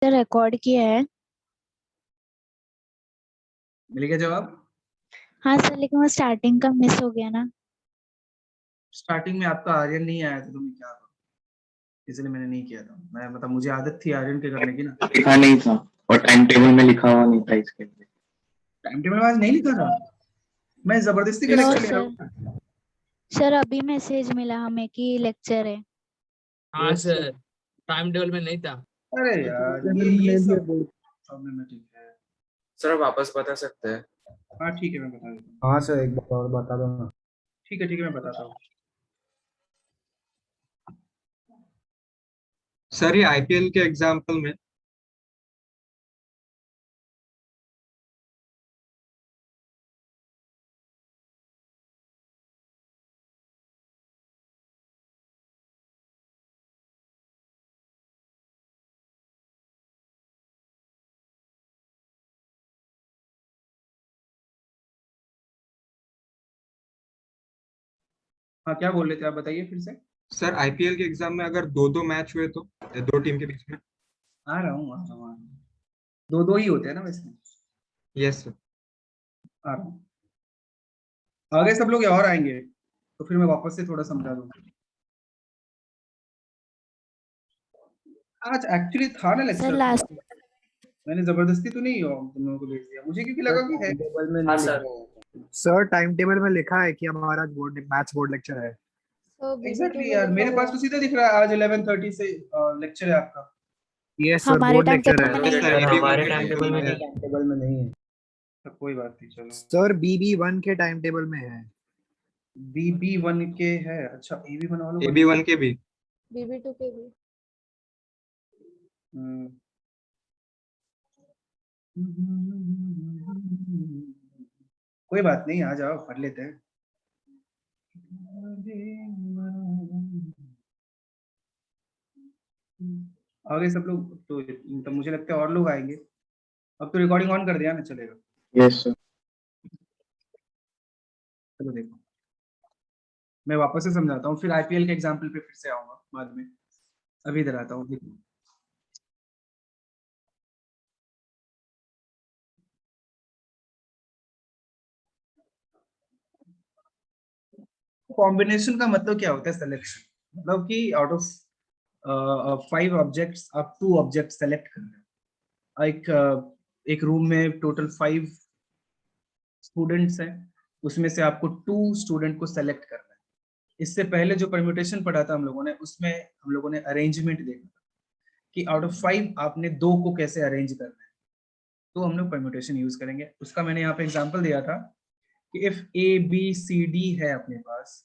Record किया है। मिल गया जवाब? हाँ सर, लेकिन वो स्टार्टिंग का मिस हो गया ना। स्टार्टिंग में आपका आर्यन नहीं आया था तो मैं क्या करूं, इसलिए मैंने नहीं किया था। मैं मतलब मुझे आदत थी आर्यन के करने की ना। लिखा नहीं था और टाइम टेबल में लिखा हुआ नहीं था इसके लिए। टाइम टेबल आज नहीं लिखा था, मैं जबरदस्ती का नो लेक्चर ले रहा सर। हूँ। सर अभी मैसेज मिला हमें कि लेक्चर है। हाँ सर, टाइम टेबल में नहीं था। अरे यार ये सब प्रॉब्लमेटिक है। सर वापस बता सकते हैं? हाँ ठीक है, मैं बता देता हूँ। हाँ सर, एक बार और बता दो ना। ठीक है मैं बताता हूँ। सर ये आईपीएल के एग्जाम्पल में हाँ क्या बोल रहे थे आप, बताइए फिर से। सर आईपीएल के एग्जाम में अगर दो दो मैच हुए तो दो टीम के बीच में। आ रहा हूँ। दो दो ही होते हैं ना वैसे। Yes sir. आ रहा हूँ। आगे सब लोग और आएंगे तो फिर मैं वापस से थोड़ा समझा दूंगा। आज एक्चुअली था ना सर लेक्चर, लास्ट मैंने जबरदस्ती तो नहीं तुम लोगों को भेज दिया, मुझे क्योंकि लगा कि है। टाइम टेबल में हाँ नहीं सर। लिखा है। सर टाइम टेबल में लिखा है कि हमारा मैथ्स बोर्ड लेक्चर है। एग्जैक्टली यार, मेरे पास तो सीधा दिख रहा है आज 11:30 से लेक्चर है आपका। यस सर, हमारे बोर्ड टाइम लेक्चर टेबल में है। नहीं सर है। ये भी हमारे उनके टाइम टेबल में नहीं है। टाइम टेबल में नहीं है तो कोई बात नहीं, चलो। सर। BB1 के टाइम टेबल में है। BB1 के है? अच्छा, AB1 वालों का एबी नहीं वन के भी। BB2 के भी। है। कोई बात नहीं, आ जाओ पढ़ लेते हैं। आगे सब लोग तो मतलब मुझे लगता है और लोग आएंगे। अब तो रिकॉर्डिंग ऑन कर दिया ना, चलेगा। Yes sir. चलो देखो, मैं वापस से समझाता हूँ, फिर आईपीएल के एग्जाम्पल पे फिर से आऊंगा बाद में। अभी इधर आता हूँ, देखो। कॉम्बिनेशन का मतलब क्या होता है? सिलेक्शन मतलब कि आउट ऑफ 5 ऑब्जेक्ट्स आप 2 ऑब्जेक्ट सेलेक्ट कर रहे हो। एक रूम में टोटल 5 स्टूडेंट्स हैं, उसमें से आपको 2 स्टूडेंट को सेलेक्ट करना है। इससे पहले जो परम्यूटेशन पढ़ा था हम लोगों ने, उसमें हम लोगों ने अरेंजमेंट देखा था कि आउट ऑफ 5 आपने 2 को कैसे अरेंज करना है। तो हम लोग परम्यूटेशन यूज करेंगे, उसका मैंने यहाँ पे एग्जांपल दिया था कि इफ ABCD है अपने पास,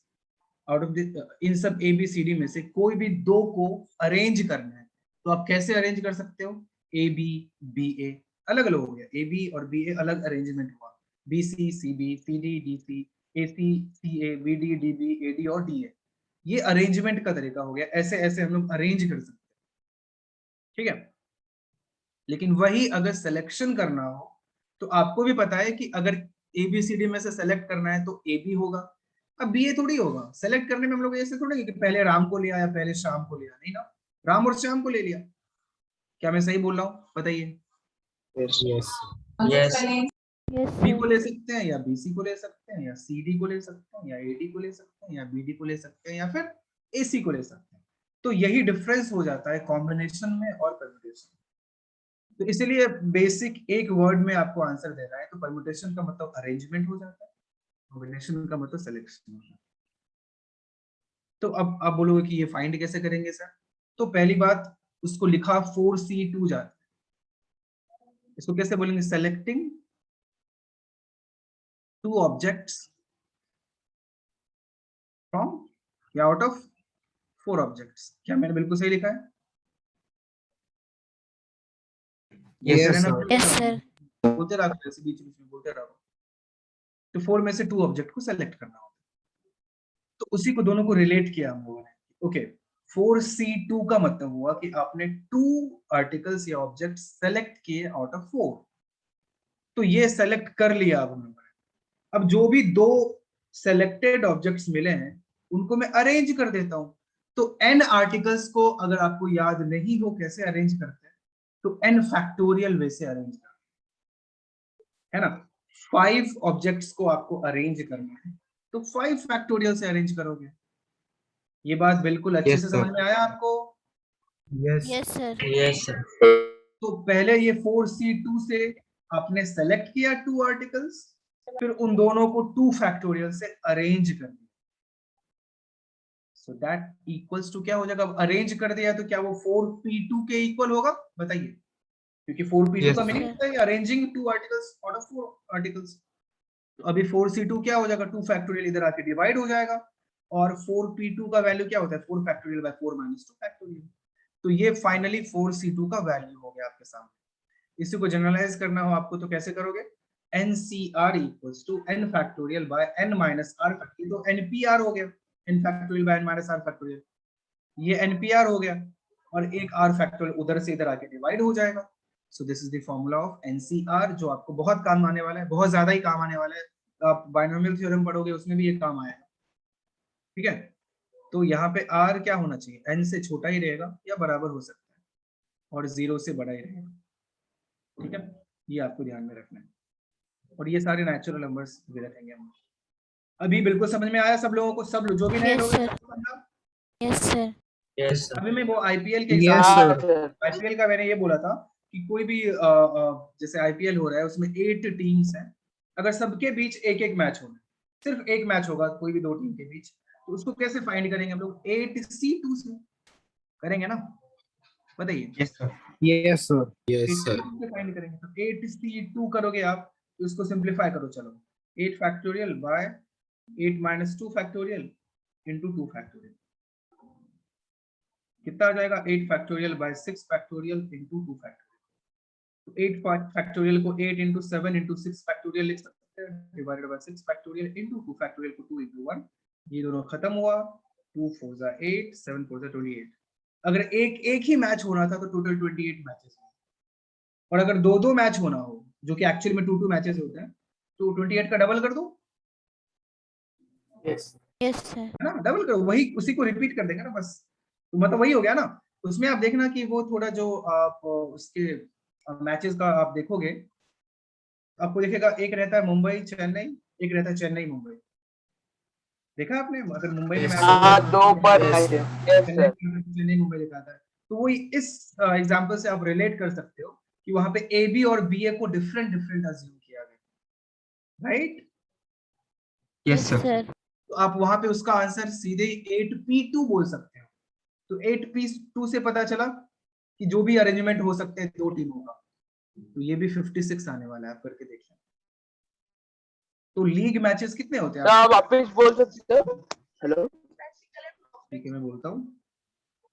आउट ऑफ इन सब ABCD में से कोई भी 2 को अरेंज करना है, तो आप कैसे अरेंज कर सकते हो? ABBA अलग अलग हो गया, AB और BA अलग अरेंजमेंट हुआ, BC CB CD DC AC CA BD DB AD और DA। ये अरेंजमेंट का तरीका हो गया, ऐसे ऐसे हम लोग अरेंज कर सकते हैं, ठीक है। लेकिन वही अगर सिलेक्शन करना हो तो आपको भी पता है कि अगर ABCD में से सेलेक्ट करना है तो AB होगा। अब BA थोड़ी होगा, सेलेक्ट करने में हम लोग ऐसे थोड़ी कि पहले राम को लिया या पहले शाम को लिया, नहीं ना, राम और श्याम को ले लिया। क्या मैं सही बोल रहा हूँ, बताइए। Yes yes yes. Yes B को सर। ले सकते हैं या BC को ले सकते हैं या CD को ले सकते हैं या AD को ले सकते हैं या BD को ले सकते हैं या फिर AC को ले सकते हैं। तो यही डिफरेंस हो जाता है कॉम्बिनेशन में और परम्यूटेशन। तो इसीलिए बेसिक एक वर्ड में आपको आंसर दे रहा है, तो परम्यूटेशन का मतलब अरेंजमेंट हो जाता है, कॉम्बिनेशन का मतलब सिलेक्शन होता है। तो अब आप बोलोगे कि ये फाइंड कैसे करेंगे सर? तो पहली बात, उसको लिखा 4C2 जाता है, इसको कैसे बोलेंगे? सेलेक्टिंग 2 ऑब्जेक्ट्स फ्रॉम या आउट ऑफ 4 ऑब्जेक्ट्स। क्या मैंने बिल्कुल सही लिखा है? यस बोलते रहना, सर। Yes sir. बोलते रहो, ऐसे बीच बीच में बोलते रहो। तो 4 में से 2 ऑब्जेक्ट को सेलेक्ट करना होगा, तो उसी को दोनों को रिलेट किया हम लोगों ने। ओके, 4C2 का मतलब हुआ कि आपने 2 आर्टिकल्स या ऑब्जेक्ट सेलेक्ट किए आउट ऑफ 4। तो ये सेलेक्ट कर लिया अब हम लोगों ने। अब जो भी 2 सेलेक्टेड ऑब्जेक्ट्स मिले हैं उनको मैं अरेंज कर देता हूं। तो n आर्टिकल्स को अगर आपको याद नहीं हो कैसे अरेंज करते हैं, तो n फैक्टोरियल वे से अरेंज करना है ना। 5 ऑब्जेक्ट्स को आपको अरेंज करना है, तो 5 फैक्टोरियल से अरेंज करोगे। ये बात बिल्कुल अच्छे Yes, से sir. समझ में आया आपको? Yes yes sir. Yes sir. तो पहले ये 4c2 से आपने सेलेक्ट किया 2 आर्टिकल्स, फिर उन दोनों को 2 फैक्टोरियल से अरेंज कर दिया। सो दैट इक्वल्स टू क्या हो जाएगा? अरेंज कर दिया तो क्या वो 4p2 के इक्वल होगा? बताइए, क्योंकि 4p2 Yes, का sir. मीनिंग होता है arranging 2 articles out of 4 articles. तो अभी 4c2 क्या हो जाएगा? 2 फैक्टोरियल इधर आके डिवाइड हो जाएगा, और 4p2 का वैल्यू क्या होता है? 4 फैक्टोरियल बाय 4 माइनस 2 फैक्टोरियल। तो ये फाइनली 4c2 का वैल्यू हो गया आपके सामने। इसी को जनरलाइज करना हो आपको तो कैसे करोगे? NCR equals to n factorial by n minus r factorial, तो NPR हो गया, n factorial by n minus r factorial, ये NPR हो गया, और एक r factorial उधर से इधर आके डिवाइड हो जाएगा। So this is the formula of NCR, जो आपको बहुत काम आने वाला है, बहुत ज्यादा ही काम आने वाला है। आप बाइनोमियल थ्योरम पढ़ोगे उसमें भी ये काम आएगा, ठीक है। तो यहाँ पे r क्या होना चाहिए? n से छोटा ही रहेगा या बराबर हो सकता है, और 0 से बड़ा ही रहेगा, ठीक है। ये आपको ध्यान में रखना है, और ये सारे नेचुरल नंबर्स भी रखेंगे हम। अभी बिल्कुल समझ में आया सब लोगों को? सब जो भी नए Yes, लोग हैं, sir. सबको समझा? Yes sir. Yes sir. अभी मैं वो आईपीएल के यस एग्जांपल, सर। आईपीएल का मैंने ये बोला था कि कोई भी जैसे आईपीएल हो रहा है उसमें 8 टीम्स हैं, अगर सबके बीच एक एक मैच होना है, सिर्फ एक मैच होगा कोई भी 2 टीम के बीच, तो उसको कैसे फाइंड करेंगे हम लोग? 8c2 से करेंगे ना, बताइए। Yes, sir. Yes sir. 8c2 से फाइंड करेंगे, तो 8c2 करोगे आप, तो इसको सिंपलीफाई करो। चलो, 8 factorial by 8 minus 2 factorial into 2 factorial, कितना आ जाएगा? 8 factorial by 6 factorial into 2 factorial. तो 8 फैक्टोरियल को 8 इंटू 7 इंटू 6 फैक्टोरियल लिख सकते हैं, divided by 6 factorial into 2 factorial को 2 इंटू 1, ये दोनों खत्म हुआ। 2 4 जा 8, 7 4 जा 28। अगर एक ही मैच होना था तो टोटल 28 मैचेस, और अगर दो मैच होना हो, जो कि एक्चुअली में 2 मैचेस होते हैं, तो 28 का डबल कर दो, यस सर। है ना, डबल करो, वही उसी को रिपीट कर देंगे ना बस, तो मतलब वही हो गया ना। उसमें आप देखना कि वो थोड़ा जो आप उसके मैचेस का आप देखोगे, आपको दिखेगा एक रहता है मुंबई चेन्नई, एक रहता है चेन्नई मुंबई। देखा आपने? अगर मुंबई में मैच हाँ, दो पर मैच है। Yes sir. चेन्नई मुंबई दिखाता है, तो वही इस एग्जांपल से आप रिलेट कर सकते हो कि वहां पे ए बी और बी ए को डिफरेंट डिफरेंट अज्यूम किया गया, राइट? Yes, sir. सर। तो आप वहां पे उसका आंसर सीधे 8p2 बोल सकते हो। तो 8p2 से पता चला कि जो भी अरेंजमेंट हो सकते हैं 2 टीमों का, तो ये भी 56 आने वाला है, आप करके देखिए। तो लीग मैचेस कितने होते हैं? आप वापिस बोल सकते हो? हेलो, ठीक है, मैं बोलता हूँ।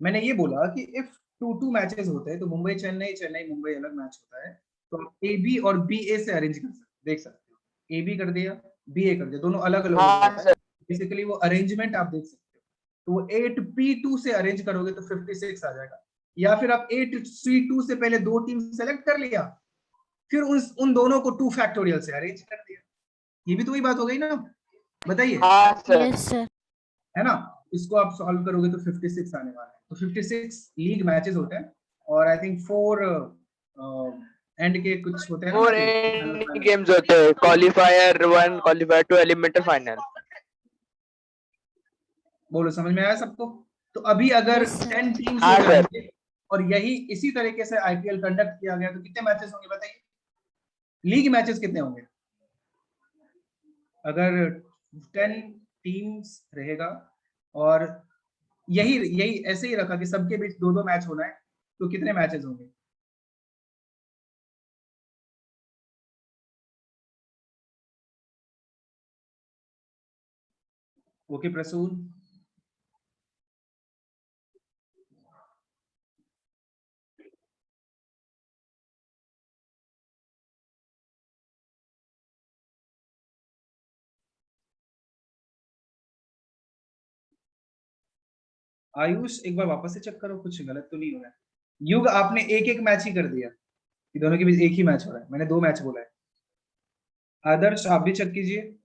मैंने ये बोला कि इफ 2 मैचेस होते हैं तो मुंबई चेन्नई, चेन्नई मुंबई अलग मैच होता है, तो आप ए बी और बी ए से अरेंज कर सकते, देख सकते हो। ए बी कर दिया, बी ए कर दिया, दोनों अलग अलग हो हाँ जाता है। सर। बेसिकली वो अरेंजमेंट आप देख सकते हो। तो वो 8p2 से अरेंज करोगे तो 56 आ जाएगा, या फिर आप 8c2 से पहले 2 टीम सेलेक्ट कर लिया, फिर उन दोनों को 2 फैक्टोरियल से अरेंज कर दिया। ये भी तो वही बात हो गई ना, बताइए, हाँ सर। Yes sir. है ना? इसको आप सॉल्व करोगे तो 56 आने वाला है। तो 56 लीग मैचेस होते हैं, और आई थिंक 4 एंड के कुछ होते हैं ना, 4 एंड गेम्स होते हैं, क्वालिफायर 1, क्वालिफायर 2, एलिमिनेटर, फाइनल। बोलो, समझ में आया सबको? तो अभी अगर Yes, sir. 10 टीम्स हाँ हो सर। जाएंगे और यही इसी तरीके से आईपीएल कंडक्ट किया गया, तो कितने मैचेस होंगे बताइए? लीग मैचेस कितने होंगे? अगर 10 टीम्स रहेगा और यही ऐसे ही रखा कि सबके बीच 2 मैच होना है, तो कितने मैचेस होंगे? ओके प्रसून, आयुष एक बार वापस से चेक करो, कुछ गलत तो नहीं हो रहा है। युग, आपने एक मैच ही कर दिया, कि दोनों के बीच एक ही मैच हो रहा है, मैंने 2 मैच बोला है। आदर्श, आप भी चेक कीजिए।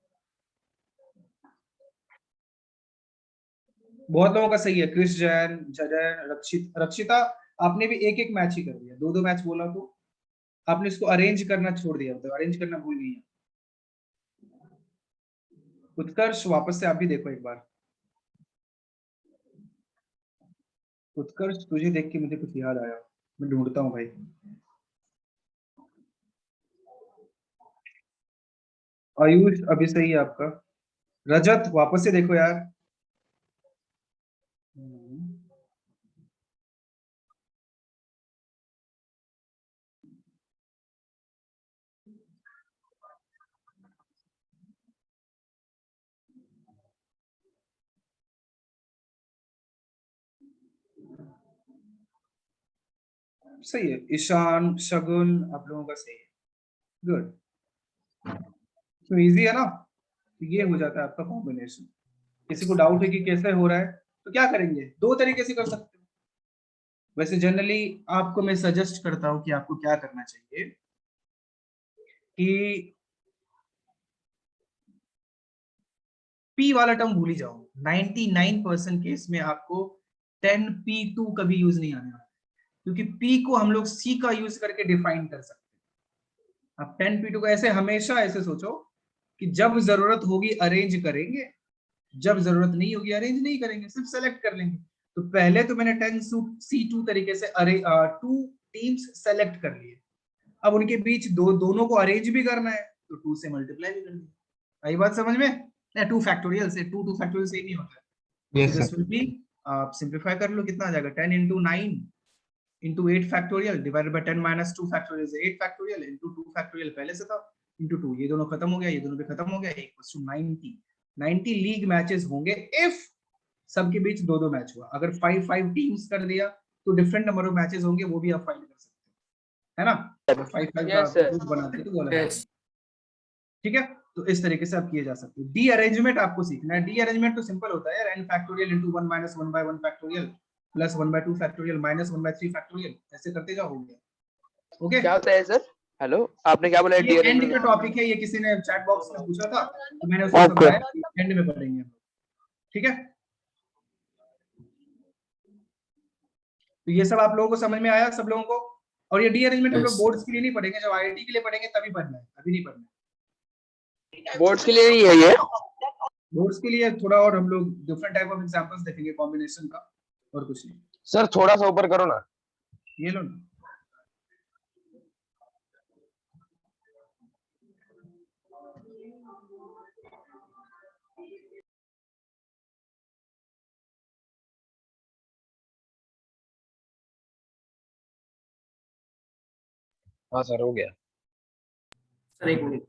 बहुत लोगों का सही है, क्रिस जैन, जयन, रक्षिता आपने भी एक एक मैच ही कर दिया, दो दो मैच बोला तो आपने इसको अरेंज करना छोड़ दिया, मतलब अरेंज करना भूल गई। उत्कर्ष वापस से आप भी देखो एक बार। उत्कर्ष तुझे देख के मुझे कुछ याद आया, मैं ढूंढता हूँ भाई। आयुष अभी सही है आपका। रजत वापस से देखो यार। सही है, ईशान शगुन आप लोगों का सही है, गुड। तो इजी है ना, तो ये हो जाता है आपका कॉम्बिनेशन। किसी को डाउट है कि कैसे हो रहा है तो क्या करेंगे, दो तरीके से कर सकते हो। वैसे जनरली आपको मैं सजेस्ट करता हूं कि आपको क्या करना चाहिए कि P वाला टर्म भूल ही जाओ। 99% केस में आपको 10p2 कभी यूज नहीं आने वाला, क्योंकि P को हम लोग C का यूज करके डिफाइन कर सकते हैं। अब 10p2 को ऐसे हमेशा ऐसे सोचो कि जब जरूरत होगी अरेंज करेंगे, जब जरूरत नहीं होगी अरेंज नहीं करेंगे, सिर्फ सेलेक्ट कर लेंगे। तो पहले तो मैंने 10c2 तरीके से टू टीम्स सेलेक्ट कर लिए। अब उनके बीच दोनों को अरेंज भी करना है तो 2 से मल्टीप्लाई भी कर दिया। आई बात समझ में? 2 फैक्टोरियल से 2 फैक्टोरियल से नहीं होता है। Yes this sir. Will be, आप सिंपलीफाई कर लो, कितना आ जाएगा 10 into 9 into 8 factorial divided by 10 minus 2 factorial से 8 फैक्टोरियल into 2 फैक्टोरियल पहले से था into 2, ये दोनों खत्म हो गया, ये दोनों भी खत्म हो गया, इक्वल्स टू 90 लीग मैचेस होंगे इफ सबके बीच दो दो मैच हुआ। अगर 5 टीम्स कर दिया तो डिफरेंट नंबर ऑफ मैचेस होंगे, वो भी आप फाइंड कर सकते हो, है ना? अगर 5 का Yes, sir. ग्रुप बनाते तो वो अलग है। ठीक है, तो इस तरीके से आप किए जा सकते हो। डी अरेंजमेंट आपको सीखना है। डी अरेंजमेंट तो सिंपल होता है, n factorial into 1 minus 1 by 1 factorial plus 1 by 2 factorial minus 1 by 3 factorial, ऐसे करते जाओ, हो गया। ओके, क्या होता है सर? हेलो, आपने क्या बोला? ये एंड का टॉपिक है, ये किसी ने चैट बॉक्स में पूछा था तो मैंने उसको Okay. समझाया, एंड में पढ़ेंगे हम। ठीक है, तो ये सब आप लोगों को समझ में आया सब लोगों को? और ये डी अरेंजमेंट हम लोग बोर्ड्स के लिए नहीं पढ़ेंगे, जब आईआईटी के लिए पढ़ेंगे तभी पढ़ना है, अभी नहीं पढ़ना। बोर्ड्स के लिए नहीं है ये? बोर्ड्स के लिए थोड़ा और हम लोग डिफरेंट टाइप ऑफ एग्जांपल्स देखेंगे कॉम्बिनेशन का, और कुछ नहीं। सर थोड़ा सा ऊपर करो ना। ये लो ना। हाँ सर हो गया। सर एक मिनट,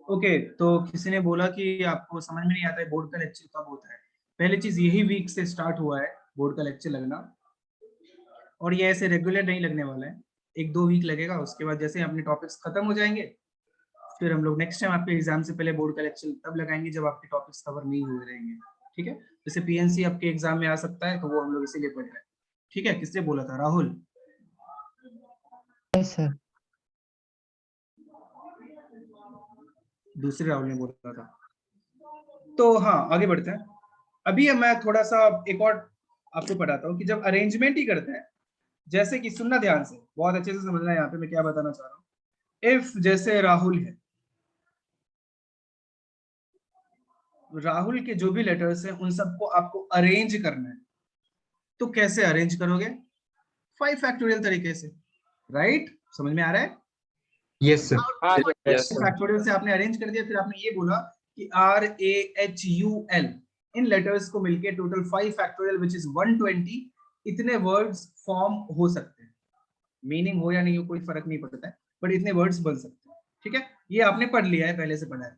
ओके। तो किसी ने बोला कि आपको समझ में नहीं आता है बोर्ड का लेक्चर कब होता है। पहली चीज, यही वीक से स्टार्ट हुआ है बोर्ड का लेक्चर लगना, और ये ऐसे रेगुलर नहीं लगने वाला है, 1-2 वीक लगेगा। उसके बाद जैसे अपने टॉपिक्स खत्म हो जाएंगे फिर हम लोग नेक्स्ट टाइम आपके एग्जाम से पहले बोर्ड का लेक्चर तब लगाएंगे जब आपके टॉपिक्स कवर नहीं हुए रहेंगे। ठीक है, जैसे पीएनसी आपके एग्जाम में आ सकता है तो वो हम लोग इसीलिए पढ़ रहे हैं। ठीक है, किसने बोला था? राहुल? सर दूसरे राहुल ने बोला था। तो हाँ, आगे बढ़ते हैं। अभी मैं थोड़ा सा एक और आपको पढ़ाता हूँ कि जब अरेंजमेंट ही करते हैं, जैसे कि सुनना ध्यान से, बहुत अच्छे से समझना है यहाँ पे मैं क्या बताना चाह रहा हूँ। इफ जैसे राहुल है, राहुल के जो भी लेटर्स हैं उन सबको आपको अरेंज करना है, तो कैसे अरेंज करोगे? 5 फैक्टोरियल तरीके से। राइट? समझ में आ रहा है? Yes sir. हाँ सर। यस सर फैक्टोरियल से आपने अरेंज कर दिया, फिर आपने ये बोला कि RAHUL इन लेटर्स को मिलके टोटल 5 फैक्टोरियल विच इज 120 इतने वर्ड्स फॉर्म हो सकते हैं। मीनिंग हो या नहीं हो कोई फर्क नहीं पड़ता है, बट इतने वर्ड्स बन सकते हैं। ठीक है, ये आपने पढ़ लिया है, पहले से पढ़ा है।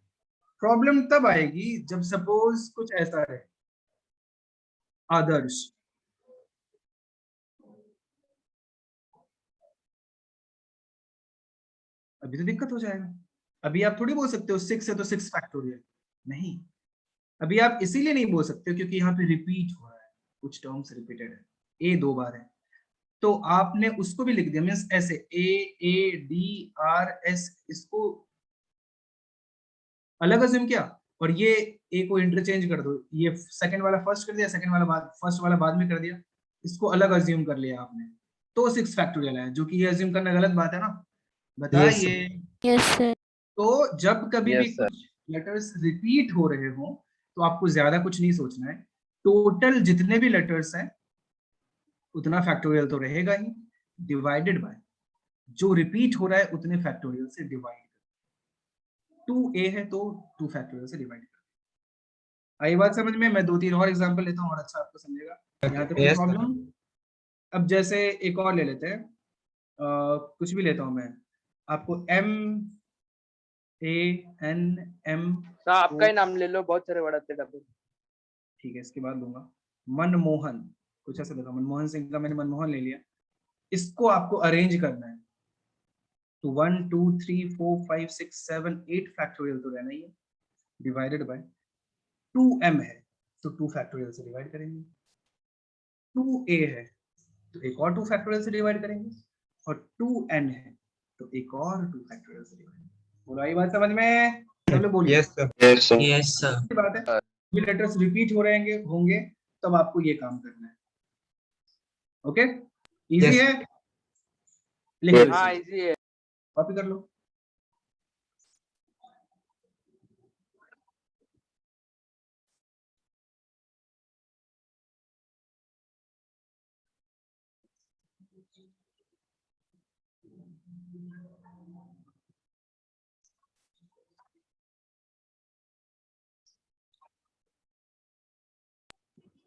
प्रॉब्लम तब आएगी जब सपोज कुछ ऐसा है, आदर्श, अभी तो दिक्कत हो जाएगा। अभी आप थोड़ी बोल सकते हो 6 है तो 6 फैक्टोरियल, नहीं। अभी आप इसीलिए नहीं बोल सकते क्योंकि यहाँ पे रिपीट हो रहा है, कुछ टर्म्स रिपीटेड है, ए 2 बार है, तो आपने उसको भी लिख दिया। मीन्स ऐसे AADRS, इसको अलग अज्यूम किया और ये ए को इंटरचेंज कर दो, ये सेकंड वाला फर्स्ट कर दिया, सेकंड वाला बाद, फर्स्ट वाला बाद में कर दिया, इसको अलग अज्यूम कर लिया आपने, तो 6 फैक्टोरियल है, जो कि ये अज्यूम करना गलत बात है ना, बताइए। Yes sir. तो जब कभी भी यस सर कुछ लेटर्स रिपीट हो रहे हो तो आपको ज्यादा कुछ नहीं सोचना है, टोटल जितने भी लेटर्स हैं उतना फैक्टोरियल तो रहेगा ही, डिवाइडेड बाय जो रिपीट हो रहा है उतने फैक्टोरियल से डिवाइड। 2a है तो 2 फैक्टोरियल से डिवाइड कर। आई बात समझ में? मैं 2-3 और एग्जांपल लेता हूँ और अच्छा आपको समझेगा। यहाँ तक कोई Yes, sir. प्रॉब्लम? अब जैसे एक और ले लेते हैं, कुछ भी लेता हूँ मैं, आपको MANM, सर आपका ही नाम ले लो, बहुत सारे वर्ड आते हैं डब्बे। ठीक है, इसके बाद लूंगा मनमोहन, कुछ ऐसा लगा, मनमोहन सिंह का मैंने मनमोहन ले लिया। इसको आपको अरेंज करना है तो 1 2 3 4 5 6 7 8 फैक्टोरियल तो रहना ही है, डिवाइडेड बाय 2m है तो 2 फैक्टोरियल से डिवाइड करेंगे, 2a है तो एक और 2 फैक्टोरियल से डिवाइड करेंगे, और 2n है तो एक और 2 फैक्टोरियल से डिवाइड करेंगे। बोलो, आई बात समझ में? सब लोग बोलिए। Yes, sir. Yes sir. Yes sir. ये बात है, ये लेटर्स रिपीट हो रहेंगे होंगे तब आपको ये काम करना है। Okay, easy Yes. है, लिख लो, हाँ इसे इजी है। कॉपी कर लो।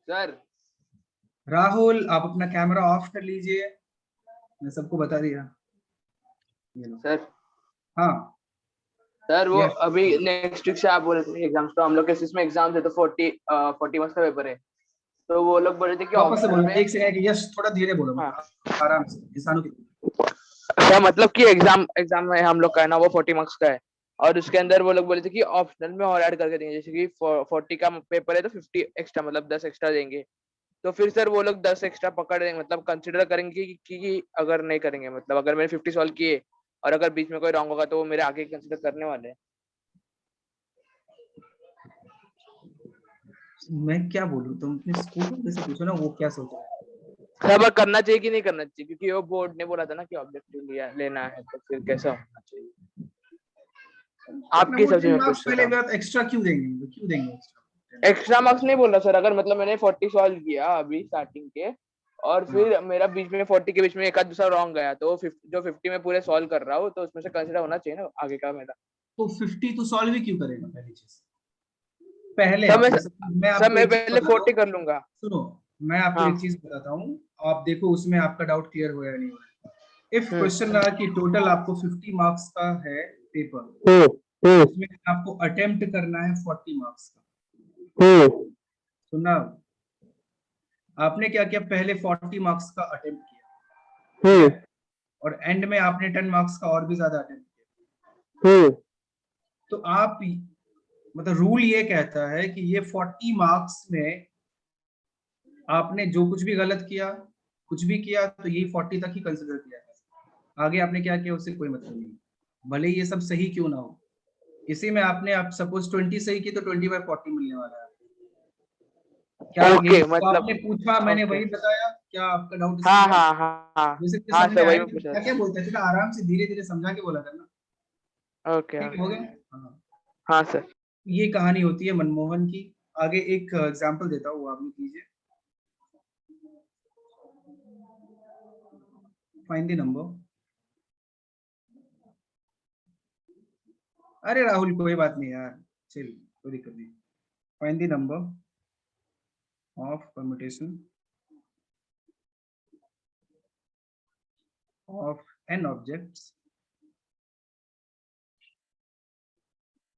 सर राहुल, आप अपना कैमरा ऑफ कर लीजिए, मैं सबको बता दिया। ये लो। सर हाँ, सर वो Yes. अभी नेक्स्ट वीक से आप बोल रहे थे एग्जाम्स, तो हम लोग के इसमें एग्जाम्स है तो 40 मार्क्स का पेपर है, तो वो लोग बोल रहे थे कि वापस से ऑप्शनल बोलो, में। एक सेकंड, यस थोड़ा धीरे बोलो, हाँ आराम से, इंसानों की। सर मतलब कि एग्जाम में हम लोग का है ना वो 40 मार्क्स का है, और उसके अंदर वो लोग बोले थे कि ऑप्शनल में और ऐड करके देंगे, जैसे कि 40 का पेपर है तो 50 एक्स्ट्रा, मतलब 10 एक्स्ट्रा देंगे। तो फिर सर वो लोग 10 एक्स्ट्रा पकड़ देंगे, मतलब कंसिडर करेंगे कि अगर नहीं करेंगे, मतलब अगर मैंने 50 सॉल्व किए और अगर बीच में कोई रॉन्ग होगा तो वो मेरे आगे कंसिडर करने वाले हैं। मैं क्या बोलूं, तुम अपने स्कूल में से पूछो ना वो क्या सोच रहा है। खबर करना चाहिए कि नहीं करना चाहिए, क्योंकि वो बोर्ड ने बोला था ना कि ऑब्जेक्टिव लेना है, तो फिर कैसा होना चाहिए आपकी अपना वो सबसे 10 मैं मार्क्स पूछता पहले था। एक्स्ट्रा क्यों देंगे, क्यों देंगे एक्स्ट्रा? एक्स्ट्रा मार्क्स नहीं बोल रहा सर, अगर मतलब मैंने 40 सॉल्व किया अभी स्टार्टिंग के और फिर मेरा बीच में 40 के बीच में एक आध दूसरा रॉन्ग गया, तो जो 50 में पूरे सॉल्व कर रहा हूँ तो उसमें से कंसिडर होना चाहिए ना आगे का मेरा। तो 50 तो सॉल्व ही क्यों करेगा? पहली चीज, पहले सर आप, मैं मैं सर आपको मैं एक चीज पहले बताता 40 हूँ, कर लूंगा। सुनो, मैं आपको हाँ एक चीज बताता हूँ, आप देखो उसमें आपका डाउट क्लियर हो या नहीं हो रहा। इफ क्वेश्चन रहा कि टोटल आपको 50 मार्क्स का है पेपर, उसमें आपको अटेम्प्ट करना है 40 मार्क्स का। सुनना, आपने क्या किया, पहले 40 मार्क्स का अटेम्प्ट किया, ठीक है? और एंड में आपने 10 मार्क्स का और भी ज्यादा अटेम्प्ट किया। तो आप, मतलब रूल ये कहता है कि ये 40 मार्क्स में आपने जो कुछ भी गलत किया, कुछ भी किया, तो ये 40 तक ही कंसिडर किया है। आगे आपने क्या किया उससे कोई मतलब नहीं, भले ये सब सही क्यों ना हो। इसी में आपने, आप सपोज 20 सही की तो 20/40 मिलने वाला है। क्या ओके, यही तो मतलब आपने पूछा, मैंने ओके। वही बताया, क्या आपका डाउट इसमें हाँ है? हाँ हाँ हाँ जैसे कि हाँ समझ सर में वही आया मैं कि पूछा क्या क्या बोलते हैं, थोड़ा आराम से धीरे धीरे समझा के बोला करना। था। ओके ठीक है, हो गया? हाँ, हाँ सर। ये कहानी होती है मनमोहन की। आगे एक एग्जांपल देता हूँ, आप लोग कीजिए। फाइंड द नंबर अरे राहुल कोई बात नहीं यार, चिल, कोई दिक्कत नहीं। Find the number of permutation of n objects.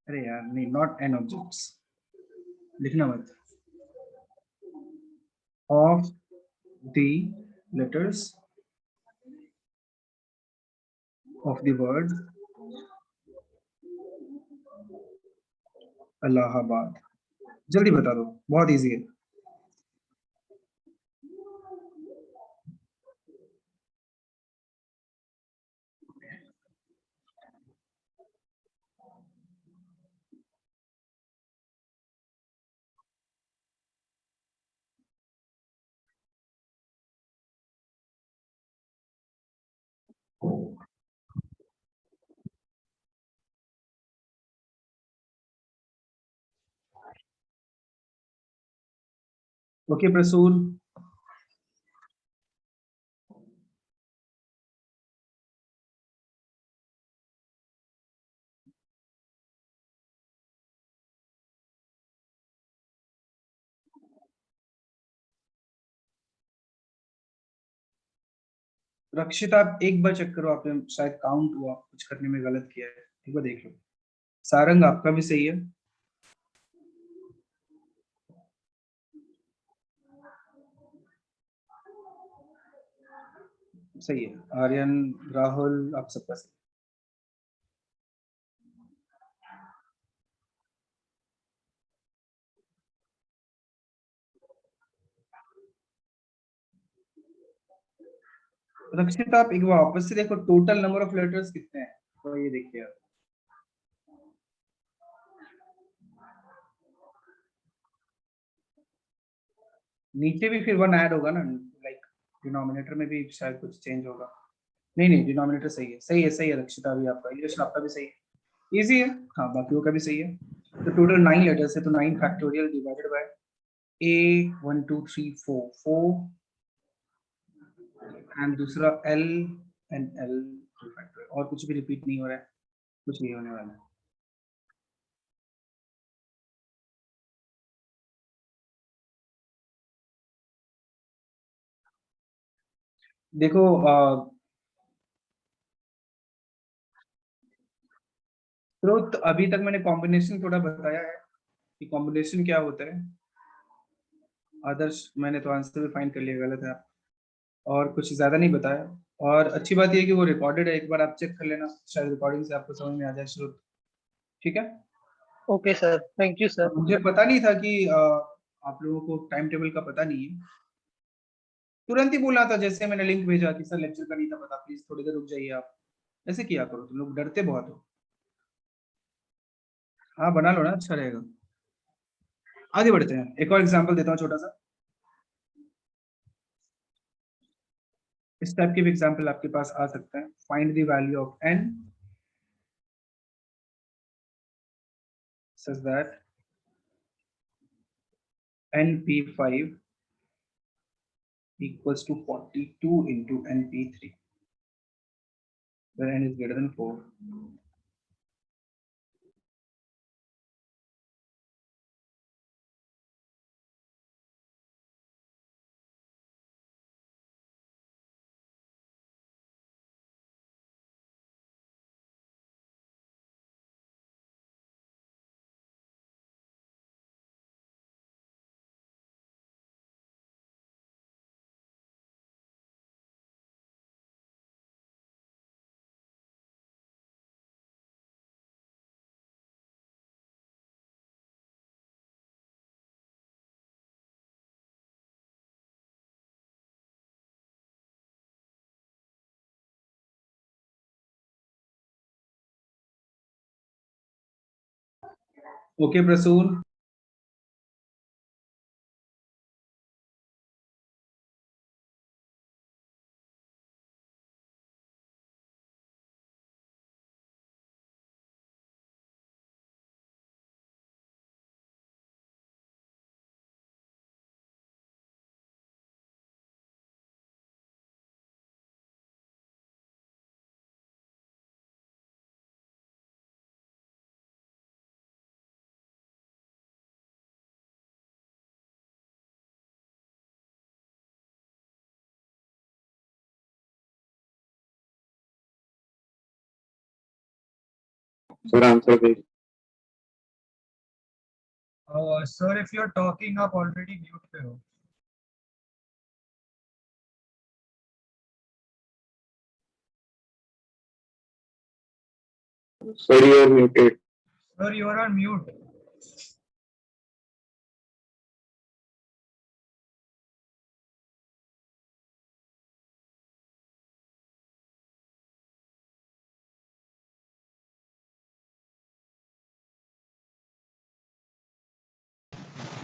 अरे यार नहीं, नॉट n ऑब्जेक्ट्स, लिखना मत। Of the letters of the word Allahabad. जल्दी बता दो, बहुत इजी है। ओके प्रसून, रक्षित आप एक बार चेक करो, आपने शायद काउंट हुआ, कुछ करने में गलत किया है, एक बार देख लो। सारंग आपका भी सही है। सही है। आर्यन, राहुल, आप सबका सही। रक्षित आप एक बार वापस से देखो, टोटल नंबर ऑफ लेटर्स कितने हैं, तो ये देखिए आप। नीचे भी फिर वन ऐड होगा ना, लाइक डिनोमिनेटर में भी शायद कुछ चेंज होगा। नहीं नहीं, डिनोमिनेटर सही है, सही है, सही है रक्षिता, भी आपका इलियस आपका भी सही है, इजी है। हाँ बाकियों का भी सही है। तो टोटल 9 लेटर्स है, तो 9 factorial divided by a 1 2 3 4 4 and दूसरा l एंड l फैक्टोरियल, और कुछ भी रिपीट नहीं हो रहा है, कुछ नहीं होने वाला है। देखो तो अभी तक मैंने कॉम्बिनेशन थोड़ा बताया है कि कॉम्बिनेशन क्या होता है। आदर्श मैंने तो आंसर भी फाइंड कर लिया, गलत है आप, और कुछ ज्यादा नहीं बताया। और अच्छी बात यह है कि वो रिकॉर्डेड है, एक बार आप चेक कर लेना, शायद रिकॉर्डिंग से आपको समझ में आ जाए स्रोत। ठीक है। Okay sir, thank you sir. और मुझे पता नहीं था कि आप लोगों को टाइम टेबल का पता नहीं है, तुरंत ही बोला था जैसे मैंने लिंक भेजा कि सर लेक्चर का नहीं था पता, प्लीज थोड़ी देर रुक जाइए आप। ऐसे किया करो, तुम लोग डरते बहुत हो। हाँ बना लो ना, अच्छा रहेगा। आगे बढ़ते हैं, एक और एग्जांपल देता हूँ छोटा सा। इस टाइप के भी एग्जांपल आपके पास आ सकते हैं। Find the value of n such that np5 equals to 42 into np3 where n is greater than 4। Okay Prasoon. Sir, answer please. Sir if you are talking आप ऑलरेडी म्यूट पे हो. Sir, you are muted. Sir you are on mute.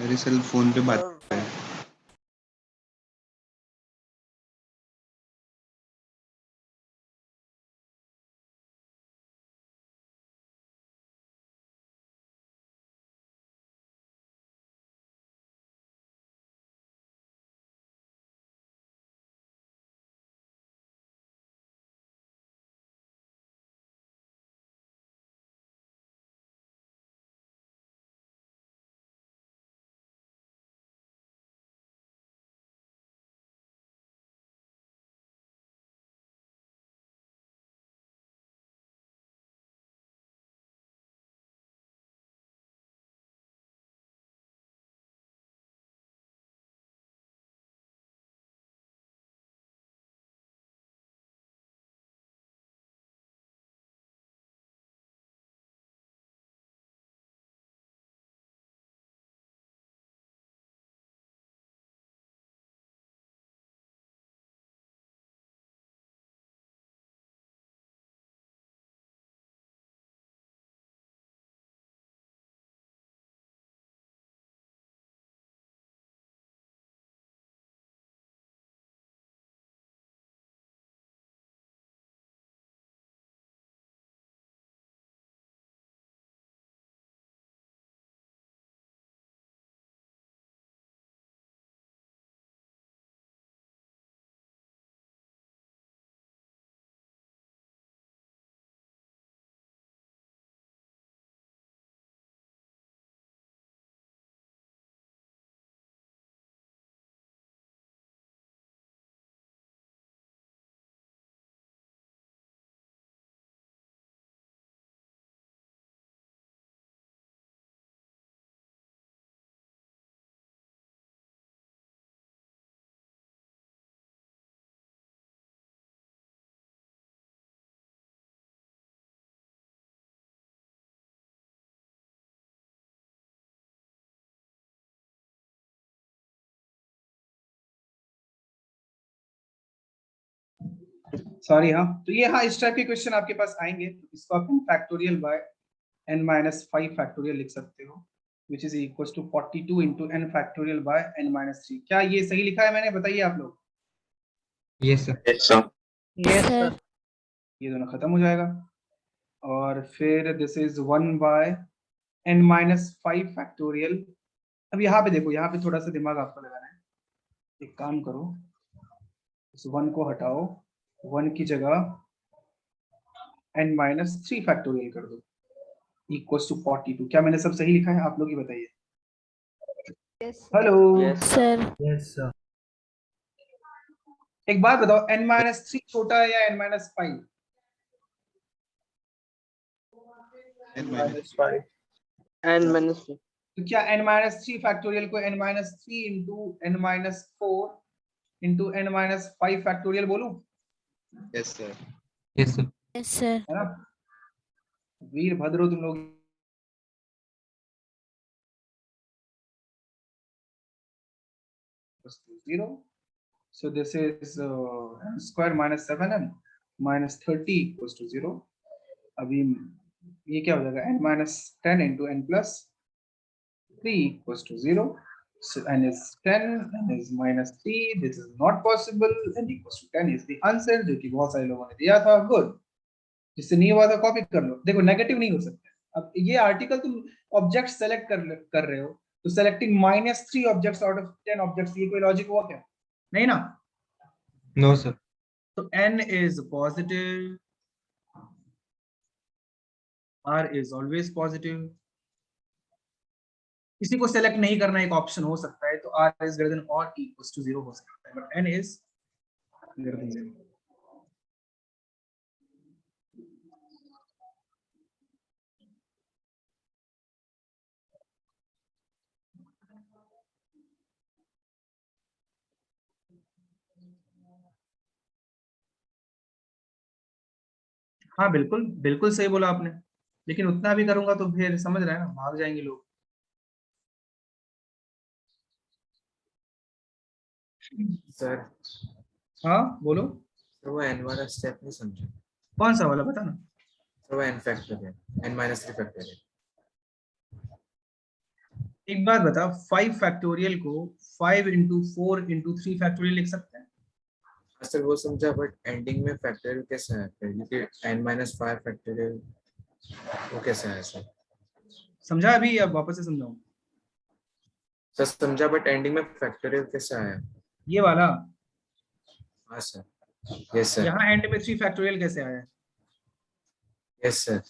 मेरे cell phone पे बात कर रहे हैं. Sorry हाँ, तो ये हाँ इस टाइप के क्वेश्चन आपके पास आएंगे. इसको आप फैक्टोरियल बाय n-5 फैक्टोरियल लिख सकते हो, which is equals to 42 into n factorial by n-3. क्या ये सही लिखा है मैंने? बताइए आप लोग. Yes sir. Yes, sir. Yes sir ये दोनों खत्म हो जाएगा. और फिर this is 1 bye n-5 factorial. अब यहाँ पे देखो, यहाँ पे थोड़ा सा दिमाग आपको लगाना है. एक काम करो, इस 1 को हटाओ, 1 की जगह n-3 फैक्टोरियल कर दो, इक्वल्स टू 42. क्या मैंने सब सही लिखा है? आप लोग ही बताइए. Hello. Yes, sir. Sir yes sir. एक बात बताओ, n-3 छोटा है या n-5? -5. And minus तो क्या n-3 फैक्टोरियल को n-3 into n-4 into n-5 factorial बोलूं? Yes sir. Yes sir. Yes sir है ना? वीरभद्र हो तुम लोग. Zero. So this is n square minus 7n minus 30 equals to 0. अभी ये क्या हो जाएगा? n minus 10 into n plus 3 equals to 0. So n is 10, n is minus 3. This is not possible. n equals to 10 is the answer, जो कि बहुत सारे लोगों ने दिया था. गुड. जिससे नहीं हुआ था कॉपी कर लो. देखो नेगेटिव नहीं हो सकता. अब ये आर्टिकल तुम ऑब्जेक्ट सेलेक्ट कर रहे हो, तो selecting -3 objects out of 10 objects, ये कोई लॉजिक हुआ क्या? नहीं ना. No sir. So n is positive, r is always positive. किसी को सेलेक्ट नहीं करना एक ऑप्शन हो सकता है, तो r is greater than or equals to 0 हो सकता है, but n is greater than 0. हाँ बिल्कुल बिल्कुल सही बोला आपने, लेकिन उतना भी करूंगा तो फिर समझ रहे हैं ना, भाग जाएंगे लोग। सर हाँ बोलो। सर वो एन वाला स्टेप नहीं समझा। कौन सा वाला बताना। सर वो N factorial N minus 3 factorial. एक बात बता, 5 फैक्टोरियल को 5 इंटू 4 इंटू 3 फैक्टोरियल लिख सकते हैं। सर वो समझा बट एंडिंग में फैक्टोरियल कैसे आया फिर, क्योंकि एन माइनस 5 फैक्टोरियल वो कैसे आया सर। समझा अभी अब वापस से समझाऊं। सर समझा बट एंडिंग में फैक्टोरियल कैसे आया। ये वाला हाँ सर। Yes sir. यहाँ एंड में 3 फैक्टोरियल कैसे आया है, यस सर।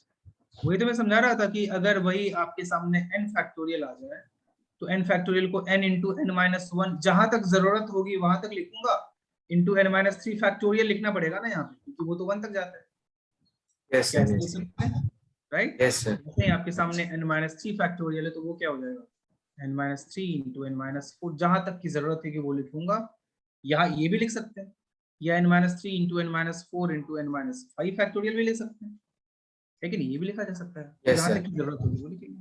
वही तो मैं समझा रहा था कि अगर वही आपके सामने n फैक्टोरियल आ जाए तो n फैक्टोरियल को n into n minus one जहां तक जरूरत होगी वहां तक लिखूंगा, इंटू n माइनस 3 फैक्टोरियल लिखना पड़ेगा ना यहाँ पे, क्योंकि वो तो 1 तक जाता है। यस क्या सर। ऐसे लिख यस सर। सकते हैं, राइट। Yes sir. जैसे ही आपके सामने n माइनस 3 फैक्टोरियल है तो वो क्या हो जाएगा, n minus 3 into n minus 4 जहां तक की जरूरत है कि वो लिखूंगा। यहाँ ये भी लिख सकते हैं, या n minus 3 into n minus 4 into n minus 5 factorial भी लिख सकते हैं, लेकिन ये भी लिखा जा सकता है, यस जहां तक सर। की जरूरत होगी वो लिखेंगे।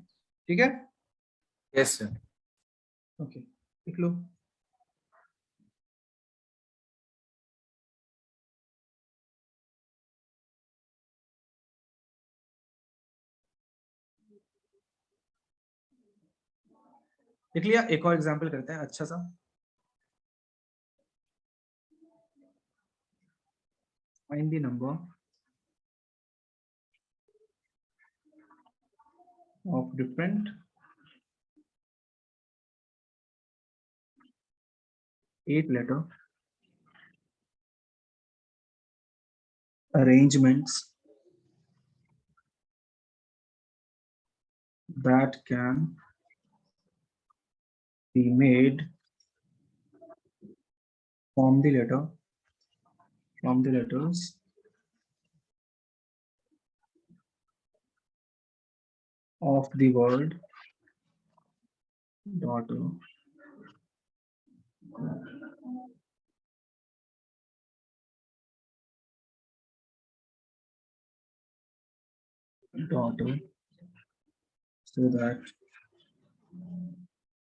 ठीक है, यस सर। ओके लिख लो। लिख लिया, एक और एग्जांपल करते हैं अच्छा सा। Find the number of different 8 letter arrangements that can be made from the letters of the word daughter so that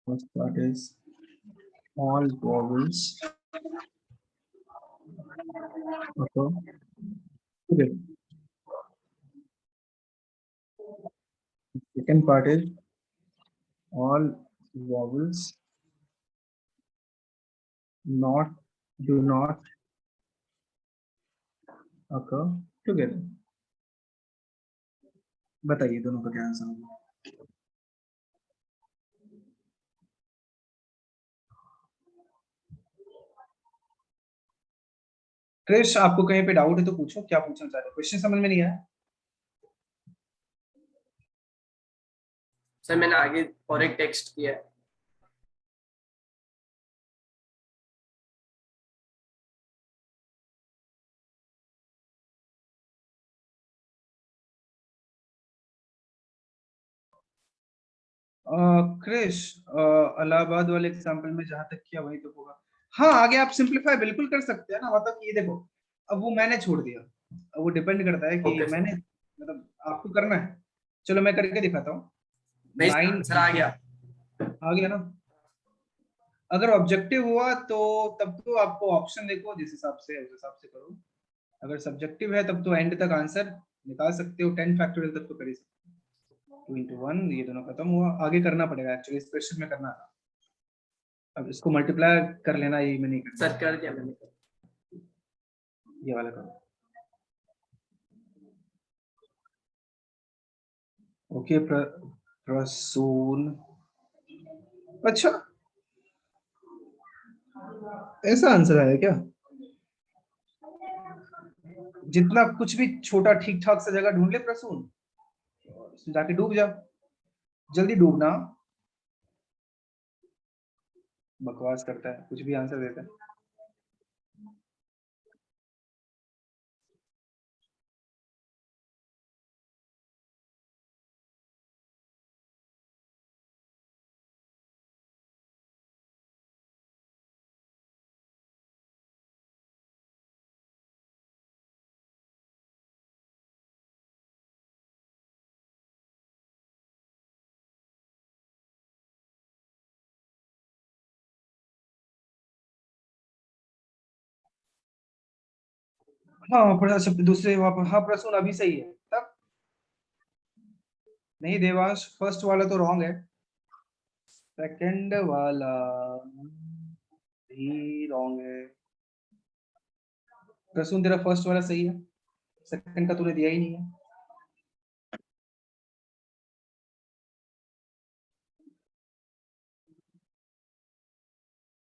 first part is all vowels occur together. Second part is all vowels do not occur together. बताइए दोनों का क्या answer होगा। क्रिश आपको कहीं पे doubt है तो पूछो, क्या पूछना चाह रहे हो, क्वेश्चन समझ में नहीं आया। सर मैंने आगे और एक टेक्स्ट किया है। क्रिश इलाहाबाद वाले एग्जांपल में जहां तक किया वही तो होगा। हाँ आगे आप सिंपलीफाई बिल्कुल कर सकते हैं ना, मतलब ये देखो अब वो मैंने छोड़ दिया, अब वो डिपेंड करता है कि ओके मैंने मतलब आपको करना है। चलो मैं करके दिखाता हूँ। नहीं नाइन सर आ गया। आ गया ना। अगर ऑब्जेक्टिव हुआ तो तब तो आपको ऑप्शन देखो, जिस हिसाब से उस हिसाब से करो। अगर सब्जेक्टिव है तब तो एंड तक आंसर निकाल सकते हो, 10 फैक्टोरियल तक तो कर ही सकते हो। 2 into 1 ये दोनों खत्म हुआ, आगे करना पड़ेगा एक्चुअली इस क्वेश्चन में करना था। अब इसको मल्टीप्लाई कर लेना, ये मैं नहीं करता। सर कर दिया मैंने। ये वाला करो। ओके प्रसून, अच्छा ऐसा आंसर है क्या। जितना कुछ भी छोटा ठीक ठाक सा जगह ढूंढ ले प्रसून, उसमें जाके डूब जा, जल्दी डूबना। बकवास करता है, कुछ भी आंसर देता है। हाँ दूसरे वहां पर, हाँ प्रसून अभी सही है तब। नहीं देवांश, फर्स्ट वाला तो रॉन्ग है, सेकंड वाला भी रॉन्ग है। प्रसून तेरा फर्स्ट वाला सही है, सेकंड का तूने दिया ही नहीं है।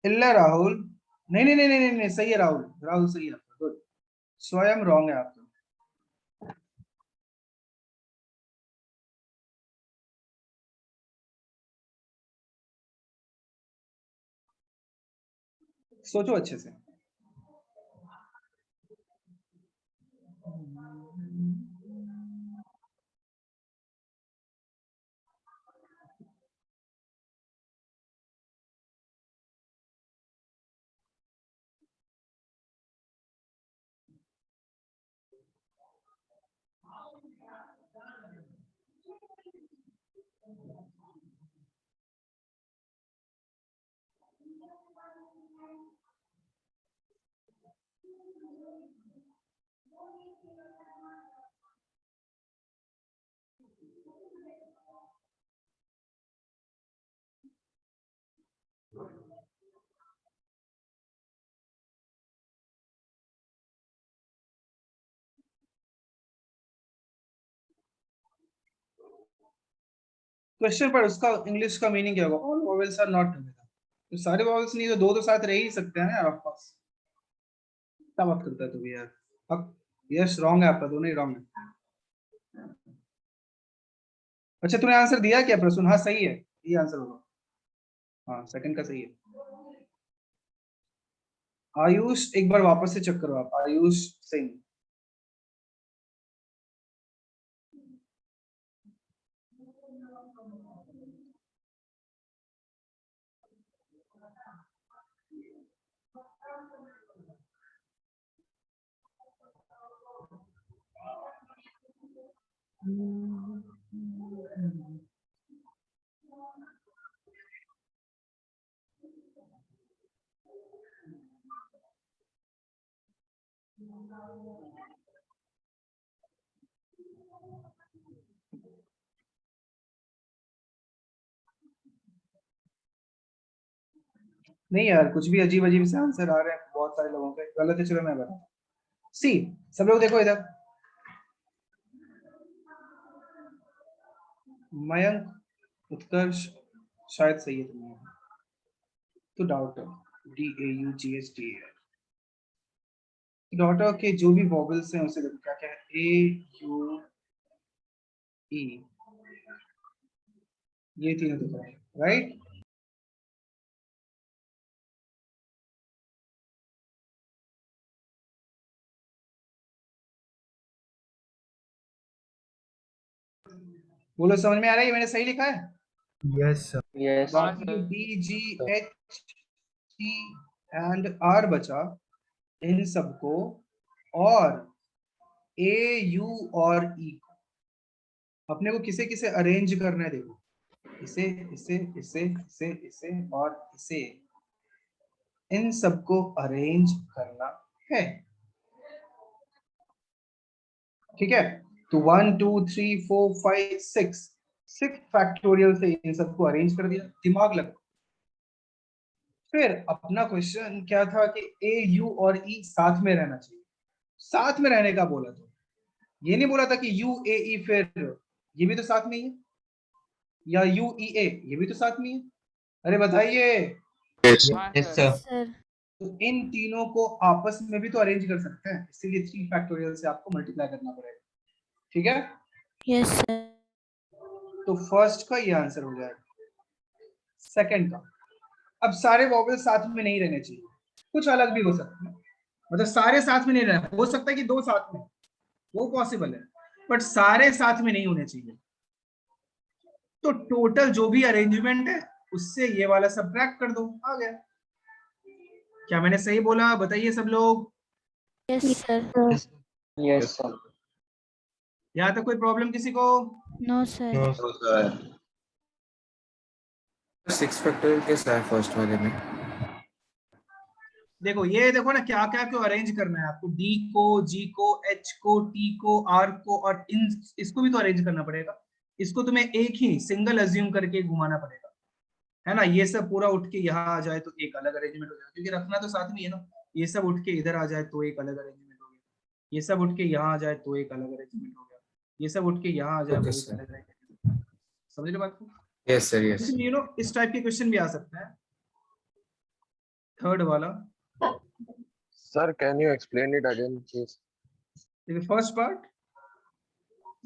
इल्ला राहुल, नहीं नहीं नहीं नहीं नहीं सही है राहुल, राहुल सही है आपका, गुड। स्वयं रॉन्ग है आपका। सोचो अच्छे से। क्वेश्चन पर उसका इंग्लिश का मीनिंग क्या होगा? All vowels are not together. तो सारे वॉवेल्स नहीं, तो दो तो साथ रह ही सकते हैं ना यार ऑफ कोर्स। क्या बात करता है तू भी यार। अब यस रॉन्ग है आपका, दोनों ही रॉन्ग है। अच्छा तूने आंसर दिया क्या प्रसून? हाँ सही है, ये आंसर होगा। हाँ सेकंड का सही है। आयुष एक बार वापस से चेक करो आप, आयुष सिंह। नहीं यार कुछ भी अजीब अजीब से आंसर आ रहे हैं बहुत सारे लोगों के, गलत है। चलो मैं बता सी, सब लोग देखो इधर। मयंक उत्कर्ष शायद सही है तुम्हारा, तो डाउटर DAUGHT है। डॉटर के जो भी वॉवेल्स हैं उसे देखो क्या क्या है, AUE, ये तीनों दिख रहे हैं राइट। बोलो समझ में आ रहा है? ये मैंने सही लिखा है? Yes sir. यस बाकी जो DGHT एंड R बचा, इन सबको और AU और E को अपने को किसे किसे अरेंज करना है देखो, इसे इसे इसे इसे इसे और इसे, इन सबको अरेंज करना है। ठीक है, तो 1 2 3 4 5 6 फैक्टोरियल से इन सबको अरेंज कर दिया, दिमाग लगा। फिर अपना क्वेश्चन क्या था कि AU और E साथ में रहना चाहिए, साथ में रहने का बोला, तो ये नहीं बोला था कि UAE फिर ये भी तो साथ में ही है, या UEA ये भी तो साथ में ही है। अरे बताइए, सर। तो इन तीनों को आपस में भी तो अरेंज कर सकते हैं, इसीलिए 3 फैक्टोरियल से आपको मल्टीप्लाई करना पड़ेगा। ठीक है, यस सर। तो फर्स्ट का ये आंसर हो जाएगा। सेकंड का, अब सारे वॉवेल साथ में नहीं रहने चाहिए, कुछ अलग भी हो सकता है, मतलब सारे साथ में नहीं रहना, हो सकता है कि दो साथ में, वो पॉसिबल है, बट सारे साथ में नहीं होने चाहिए। तो टोटल जो भी अरेंजमेंट है उससे ये वाला सब्ट्रैक्ट कर दो, आ गया। क्या मैंने सही बोला? बताइए सब लोग। Yes sir. Yes sir. यहाँ तक कोई प्रॉब्लम किसी को? No sir. 6 फैक्टोरियल कैसा है फर्स्ट वाले में? देखो ये देखो ना, क्या क्या क्यों अरेंज करना है आपको, डी को, जी को, एच को, टी को, आर को, और इन इसको भी तो अरेंज करना पड़ेगा। इसको तुम्हें एक ही सिंगल अज्यूम करके घुमाना पड़ेगा, है ना। ये सब पूरा उठ के यहाँ आ जाए तो एक अलग अरेंजमेंट हो जाएगा, क्योंकि रखना तो साथ में है ना। ये सब उठ के इधर आ जाए तो एक अलग अरेंजमेंट हो गया, ये सब उठ के यहाँ आ जाए तो एक अलग अरेंजमेंट हो गया, ये सब उठ के यहाँ आ जाए Okay, वो एक sir. अलग अरेंजमेंट। समझ रहे बात को? Yes, sir. Yes. लेकिन इस टाइप के क्वेश्चन भी आ सकता है। थर्ड वाला, Sir, can you explain it again, please? देखिए फर्स्ट पार्ट,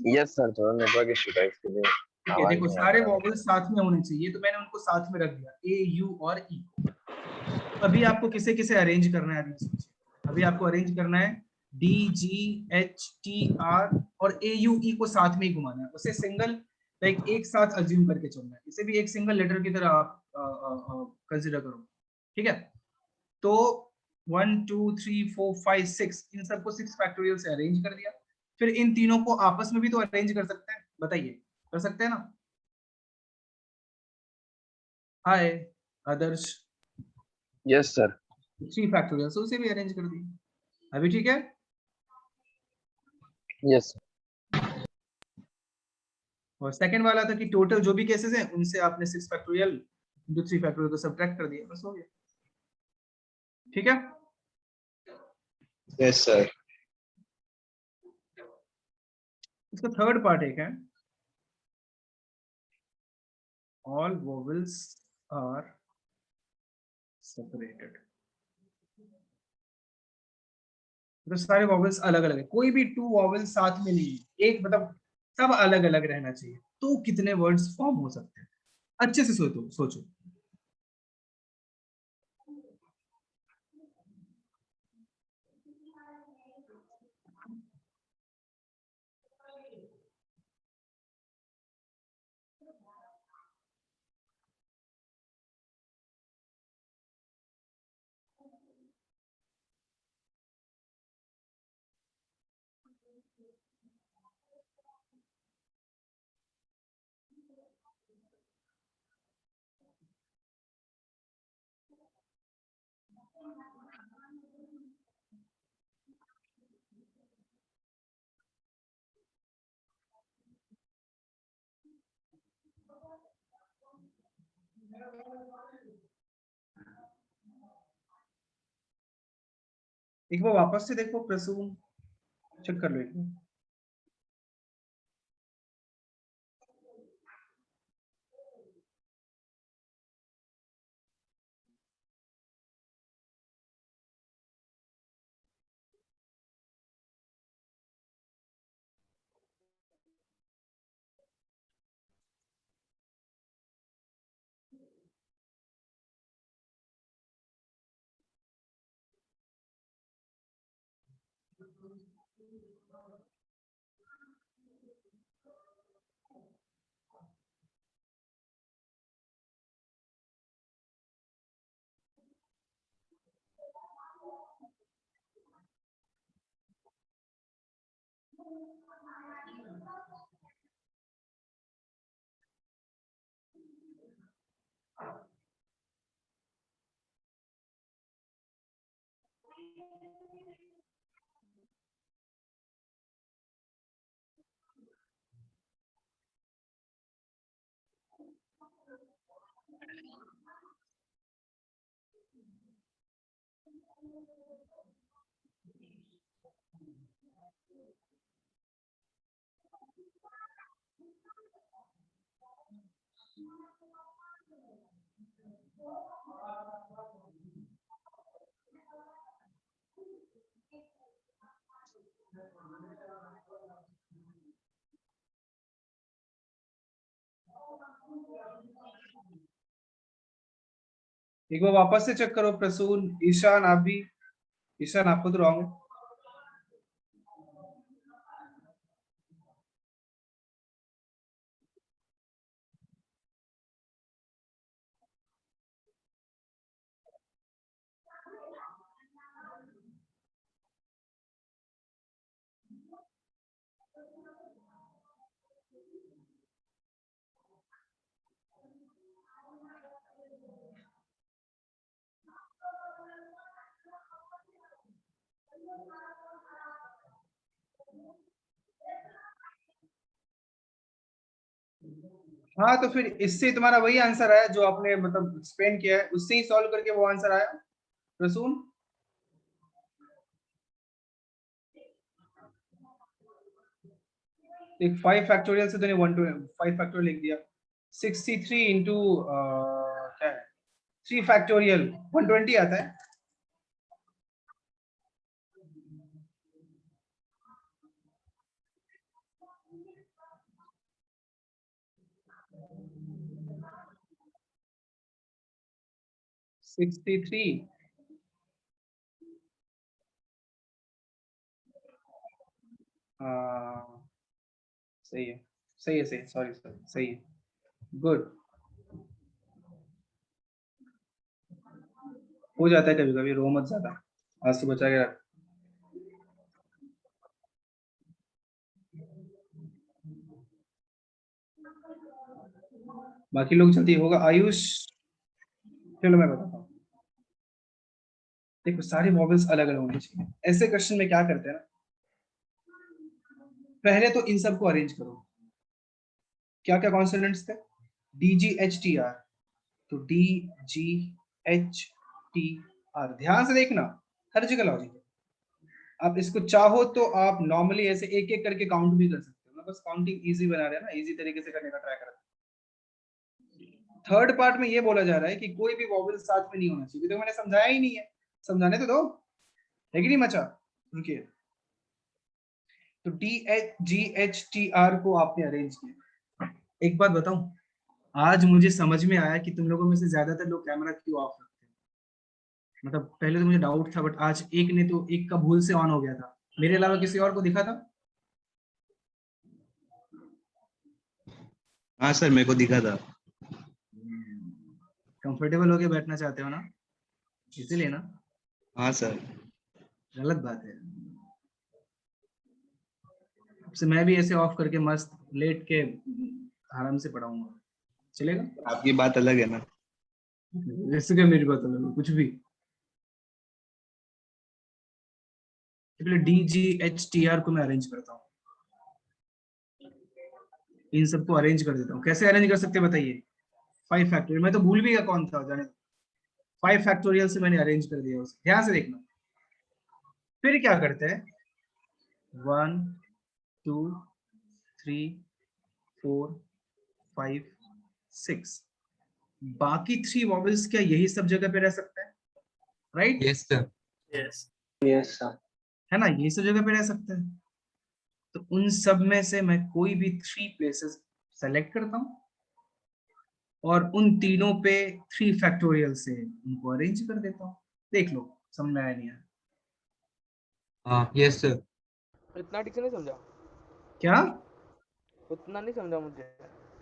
Yes, sir. थोड़ा नेटवर्क इशू था इसके लिए ठीक है। आवाज देखो नहीं आ सारे रहा था। वॉवल्स साथ में होने चाहिए, तो मैंने उनको साथ में रख दिया, ए, यू और ई। अभी आपको किसे किसे अरेंज करना है, अभी सोचिए। अभी आपको अरेंज करना है D, G, H, T, R और ए, यू, ई को साथ में ही घुमाना है, उसे सिंगल लाइक एक साथ अज्यूम करके चलना है, इसे भी एक सिंगल लेटर की तरह आप कंसिडर करो, ठीक है। तो 1 2 3 4 5 6 इन सबको 6 फैक्टोरियल से अरेंज कर दिया। फिर इन तीनों को आपस में भी तो अरेंज कर सकते हैं, बताइए कर सकते हैं ना। हाय आदर्श, Yes, sir. 3 फैक्टोरियल से उसे भी अरेंज कर दिया। अभी ठीक है। Yes. और सेकंड वाला था कि टोटल जो भी केसेस हैं उनसे आपने 6 फैक्टोरियल इंटू 3 फैक्टोरियल को सब्ट्रैक्ट कर दिया, बस हो गया, ठीक है। Yes, sir. इसका थर्ड पार्ट एक है, ऑल वोवेल्स आर सेपरेटेड। तो सारे वॉवल्स अलग अलग है, कोई भी 2 वॉवल्स साथ में नहीं है, एक मतलब सब अलग अलग रहना चाहिए, तो कितने वर्ड्स फॉर्म हो सकते हैं, अच्छे से सोचो सोचो। एक बार वापस से देखो, प्रसून चेक कर लो एक बार। एक बार वापस से चेक करो प्रसून, ईशान आप भी, ईशान आपको तो रॉन्ग है। हाँ तो फिर इससे तुम्हारा वही आंसर आया जो आपने मतलब एक्सप्लेन किया है, उससे ही सॉल्व करके वो आंसर आया रसूल। एक 5 फैक्टोरियल से तूने 1 to 5 फैक्टोरियल लिख दिया। 63 इंटू क्या है 3 फैक्टोरियल 120 आता है। सिक्सटी थ्री सही है सही है सही, सॉरी सॉरी, सही है, गुड। हो जाता है कभी कभी, रो मत ज्यादा, आज से बचा के रख। बाकी लोग जल्दी होगा। आयुष, चलो मैं बताता हूँ। देखो सारे वॉवेल्स अलग अलग होने चाहिए। ऐसे क्वेश्चन में क्या करते हैं ना, पहले तो इन सबको अरेंज करो। क्या क्या कॉन्सोनेंट्स थे? D G H T R, तो D G H T R, ध्यान से देखना हर जगह लॉजिक है। आप इसको चाहो तो आप नॉर्मली ऐसे एक एक करके काउंट भी कर सकते हो ना, बस काउंटिंग इजी बना रहे हैं ना, इजी तरीके से करने का ट्राई कर रहे हैं। थर्ड पार्ट में ये बोला जा रहा है कि कोई भी वॉवेल साथ में नहीं होना चाहिए, तो मैंने समझाया ही नहीं है, समझाने तो दो, है कि नहीं मचा? रुकिए, तो D H G H T are को आपने अरेंज किया। एक बात बताऊं, आज मुझे समझ में आया कि तुम लोगों में से ज्यादातर लोग कैमरा क्यों ऑफ रखते हैं। मतलब पहले तो मुझे डाउट था, बट आज एक का भूल से ऑन हो गया था। मेरे अलावा किसी और को दिखा था? हाँ सर, मेरे को दिखा था। कंफर्टेबल होके बैठना चाहते हो ना, इसीलिए ना? हाँ सर। गलत बात है। अब से मैं भी ऐसे ऑफ करके मस्त लेट के आराम से पढ़ाऊंगा, चलेगा? आपकी बात अलग है ना। जैसे कि मेरी बात अलग है, कुछ भी। पहले D G H T are को मैं अरेंज करता हूँ, इन सबको अरेंज कर देता हूँ। कैसे अरेंज कर सकते हैं बताइए? 5 फैक्टोरियल, मैं तो भूल भी गया कौन था, जाने 5 फैक्टोरियल से मैंने अरेंज कर दिया उसे। ध्यान से देखना, फिर क्या करते हैं, 1 2 3 4 5 6, बाकी 3 वॉवेल्स क्या यही सब जगह पे रह सकते हैं? Right? Yes sir. Yes yes sir. है ना, यही सब जगह पे रह सकते हैं। तो उन सब में से मैं कोई भी 3 प्लेसेस सेलेक्ट करता हूँ और उन तीनों पे 3 फैक्टोरियल से उनको अरेंज कर देता हूँ। देख लो, समझ में आया नहीं आया? हाँ यस सर। इतना ठीक से नहीं समझा, क्या? उतना नहीं समझा मुझे,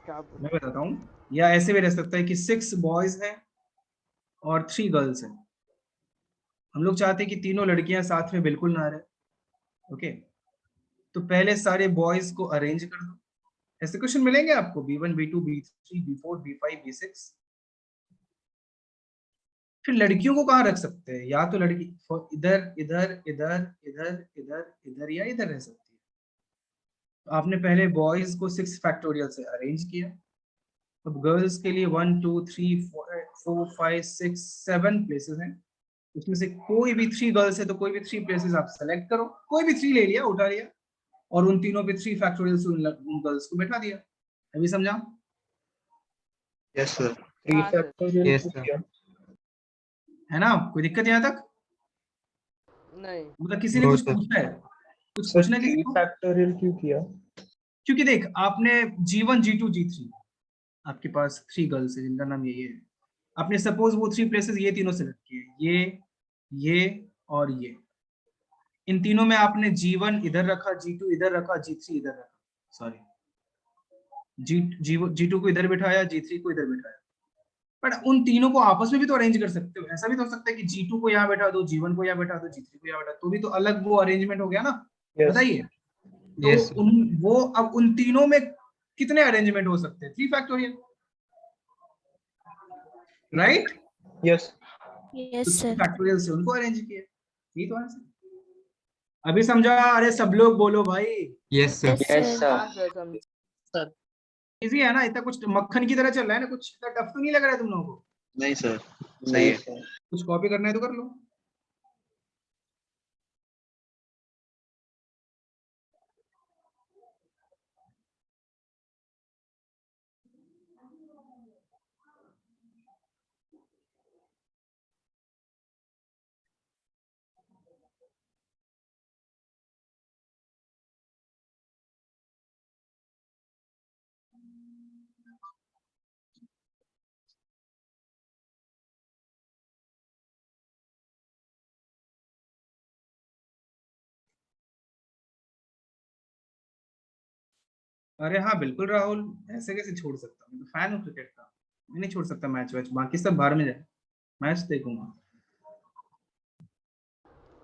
क्या आप मैं बताता हूँ, या ऐसे भी रह सकता है कि 6 बॉयज हैं और 3 गर्ल्स हैं। हम लोग चाहते हैं कि तीनों लड़कियां साथ में बिल्कुल ना रहे। ओके, तो पहले सारे बॉयज को अरेंज कर दो। ऐसे क्वेश्चन मिलेंगे आपको, B1 B2 B3 B4 B5 B6। फिर लड़कियों को कहाँ रख सकते हैं? या तो लड़की इधर इधर इधर इधर इधर इधर या इधर रह सकती है। तो आपने पहले बॉयज को 6 फैक्टोरियल से अरेंज किया। अब गर्ल्स के लिए 1 2 3 4 5 6 7 प्लेसेस हैं। उसमें से कोई भी 3 गर्ल्स है तो कोई भी 3 प्लेसेस आप सेलेक्ट करो, कोई भी 3 ले लिया, उठा लिया, और उन तीनों पे 3 फैक्टोरियल से उन गर्ल्स को बैठा दिया। अभी समझा? Yes sir. हाँ सर। Yes sir. है ना? कोई दिक्कत यहाँ तक? नहीं मतलब किसी ने नो कुछ सर। पूछना है? कुछ पूछना है किसी को? फैक्टोरियल क्यों किया? क्योंकि देख, आपने G1 G2 G3, आपके पास 3 गर्ल्स है जिनका नाम यही है। आपने सपोज वो 3 प्लेसेस ये तीनों सेलेक्ट किए, ये और ये। इन तीनों में आपने G1 इधर रखा, G2 इधर रखा, G3 इधर रखा, सॉरी G2 को इधर बिठाया, G3 को इधर बिठाया। बट उन तीनों को आपस में भी तो अरेंज कर सकते हो। ऐसा भी तो हो सकता है कि G2 को यहाँ बैठा दो, G1 को यहाँ बैठा दो, G3 को यहाँ बैठा दो, तो भी तो अलग वो अरेंजमेंट हो गया ना। बताइए, तो Yes, sir. अब उन तीनों में कितने अरेंजमेंट हो सकते हैं? 3 factorial, right? Yes yes sir. Factorial से उनको अरेंज किया, यही तो आंसर। अभी समझा? अरे सब लोग बोलो भाई। Yes sir. Yes sir. हाँ सर समझ। इजी है ना, इतना कुछ मक्खन की तरह चल रहा है ना, कुछ इतना टफ तो नहीं लग रहा है तुम लोगों को? नहीं सर, सही है। कुछ कॉपी करना है तो कर लो। अरे हाँ बिल्कुल राहुल, ऐसे कैसे छोड़ सकता हूँ, मैं तो फैन हूँ क्रिकेट का। मैं नहीं छोड़ सकता मैच वैच, बाकी सब बाहर में जाए, मैच देखूंगा।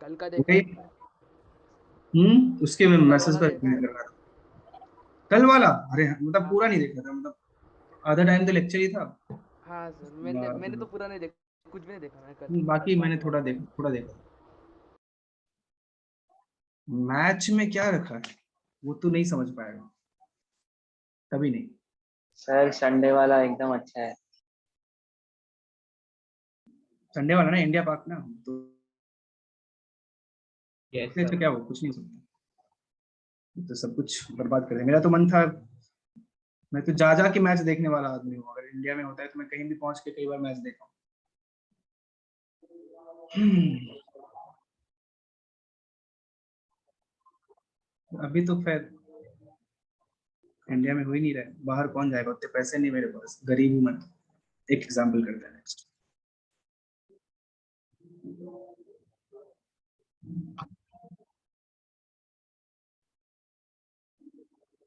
कल का देखा वही। है? उसके मैं कल मैसेज वाला पर देखा reply है? कर रहा था। कल वाला, अरे मतलब हाँ पूरा नहीं देखा था, मतलब आधा टाइम तो लेक्चर ही था। हाँ सर, मैंने तो पूरा नहीं देखा, कुछ भी नहीं देखा मैंने कल। बाकी मैंने बाकी थोड़ा मैच। देखा, थोड़ा देखा। मैच में क्या रखा है वो तो नहीं समझ पाएगा, कभी नहीं। सर संडे वाला एकदम अच्छा है। संडे वाला ना, इंडिया पाक ना, तो यस इससे अच्छा सर। क्या हो, कुछ नहीं सकता, तो सब कुछ बर्बाद कर दिया। मेरा तो मन था, मैं तो जा जा के मैच देखने वाला आदमी हूँ, अगर इंडिया में होता है तो मैं कहीं भी पहुंच के कई बार मैच देखा हूँ। अभी तो खैर इंडिया में हो ही नहीं रहा है, बाहर कौन जाएगा, उतने पैसे नहीं मेरे पास, गरीब हूँ मैं। एक एग्जाम्पल करते हैं नेक्स्ट।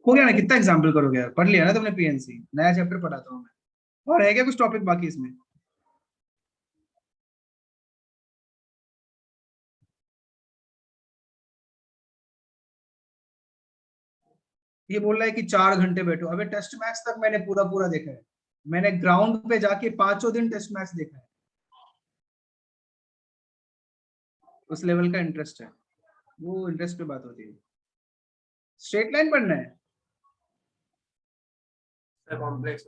हो गया ना, कितना एग्जाम्पल करोगे यार, पढ़ लिया ना तुमने पीएनसी, नया चैप्टर पढ़ाता हूँ मैं, और है क्या कुछ टॉपिक बाकी इसमें? ये बोल रहा है कि 4 घंटे बैठो, अबे टेस्ट मैच तक मैंने पूरा पूरा देखा है, मैंने ग्राउंड पे जाके पांचों दिन टेस्ट मैच देखा है, उस लेवल का इंटरेस्ट है, वो इंटरेस्ट पे बात होती है। स्ट्रेट लाइन पढ़ना है? Sir complex.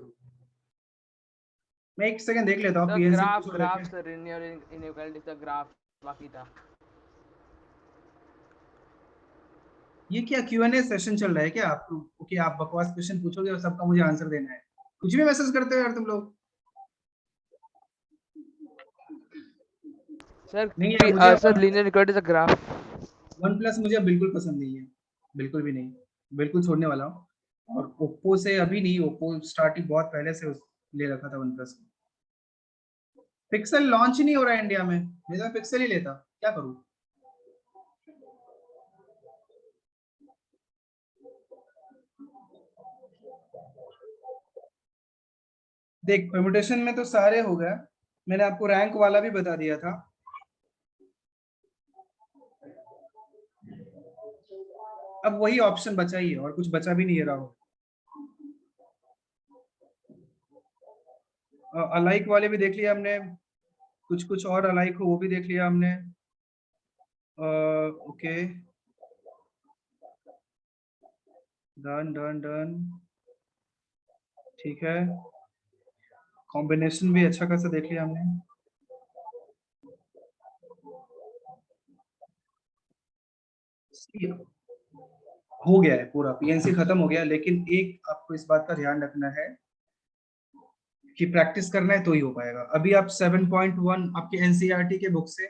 मैं एक सेकंड देख लेता हूँ सर पीएनसी में ग्राफ कुछ और है ग्राफ क्या? सर, लिनियर इनइक्वालिटी का ग्राफ बाकी था। ये क्या Q&A सेशन चल रहा है क्या आपको? ओके, आप बकवास क्वेश्चन पूछोगे और सबका मुझे आंसर देना है, कुछ भी मैसेज करते हो यार तुम लोग। सर नहीं यार, मुझे सर लिनियर इक्वालिटी का ग्राफ। वन प्लस मुझे बिल्कुल पसंद नहीं है, बिल्कुल भी नहीं, बिल्कुल छोड़ने वाला हूँ। और ओप्पो से अभी नहीं, ओप्पो स्टार्टिंग बहुत पहले से ले रखा था वन प्लस। पिक्सल लॉन्च ही नहीं हो रहा है इंडिया में, नहीं तो मैं पिक्सल ही लेता, क्या करूँ। देख परम्यूटेशन में तो सारे हो गए, मैंने आपको रैंक वाला भी बता दिया था। अब वही ऑप्शन बचा ही है, और कुछ बचा भी नहीं है राहुल। अलाइक वाले भी देख लिया हमने, कुछ कुछ और अलाइक हो वो भी देख लिया हमने। ओके, डन डन डन, ठीक है। कॉम्बिनेशन भी अच्छा खासा देख लिया हमने। हो गया है पूरा, पीएनसी खत्म हो गया, लेकिन एक आपको इस बात का ध्यान रखना है कि प्रैक्टिस करना है तो ही हो पाएगा। अभी आप 7.1 आपके एनसीईआरटी के बुक से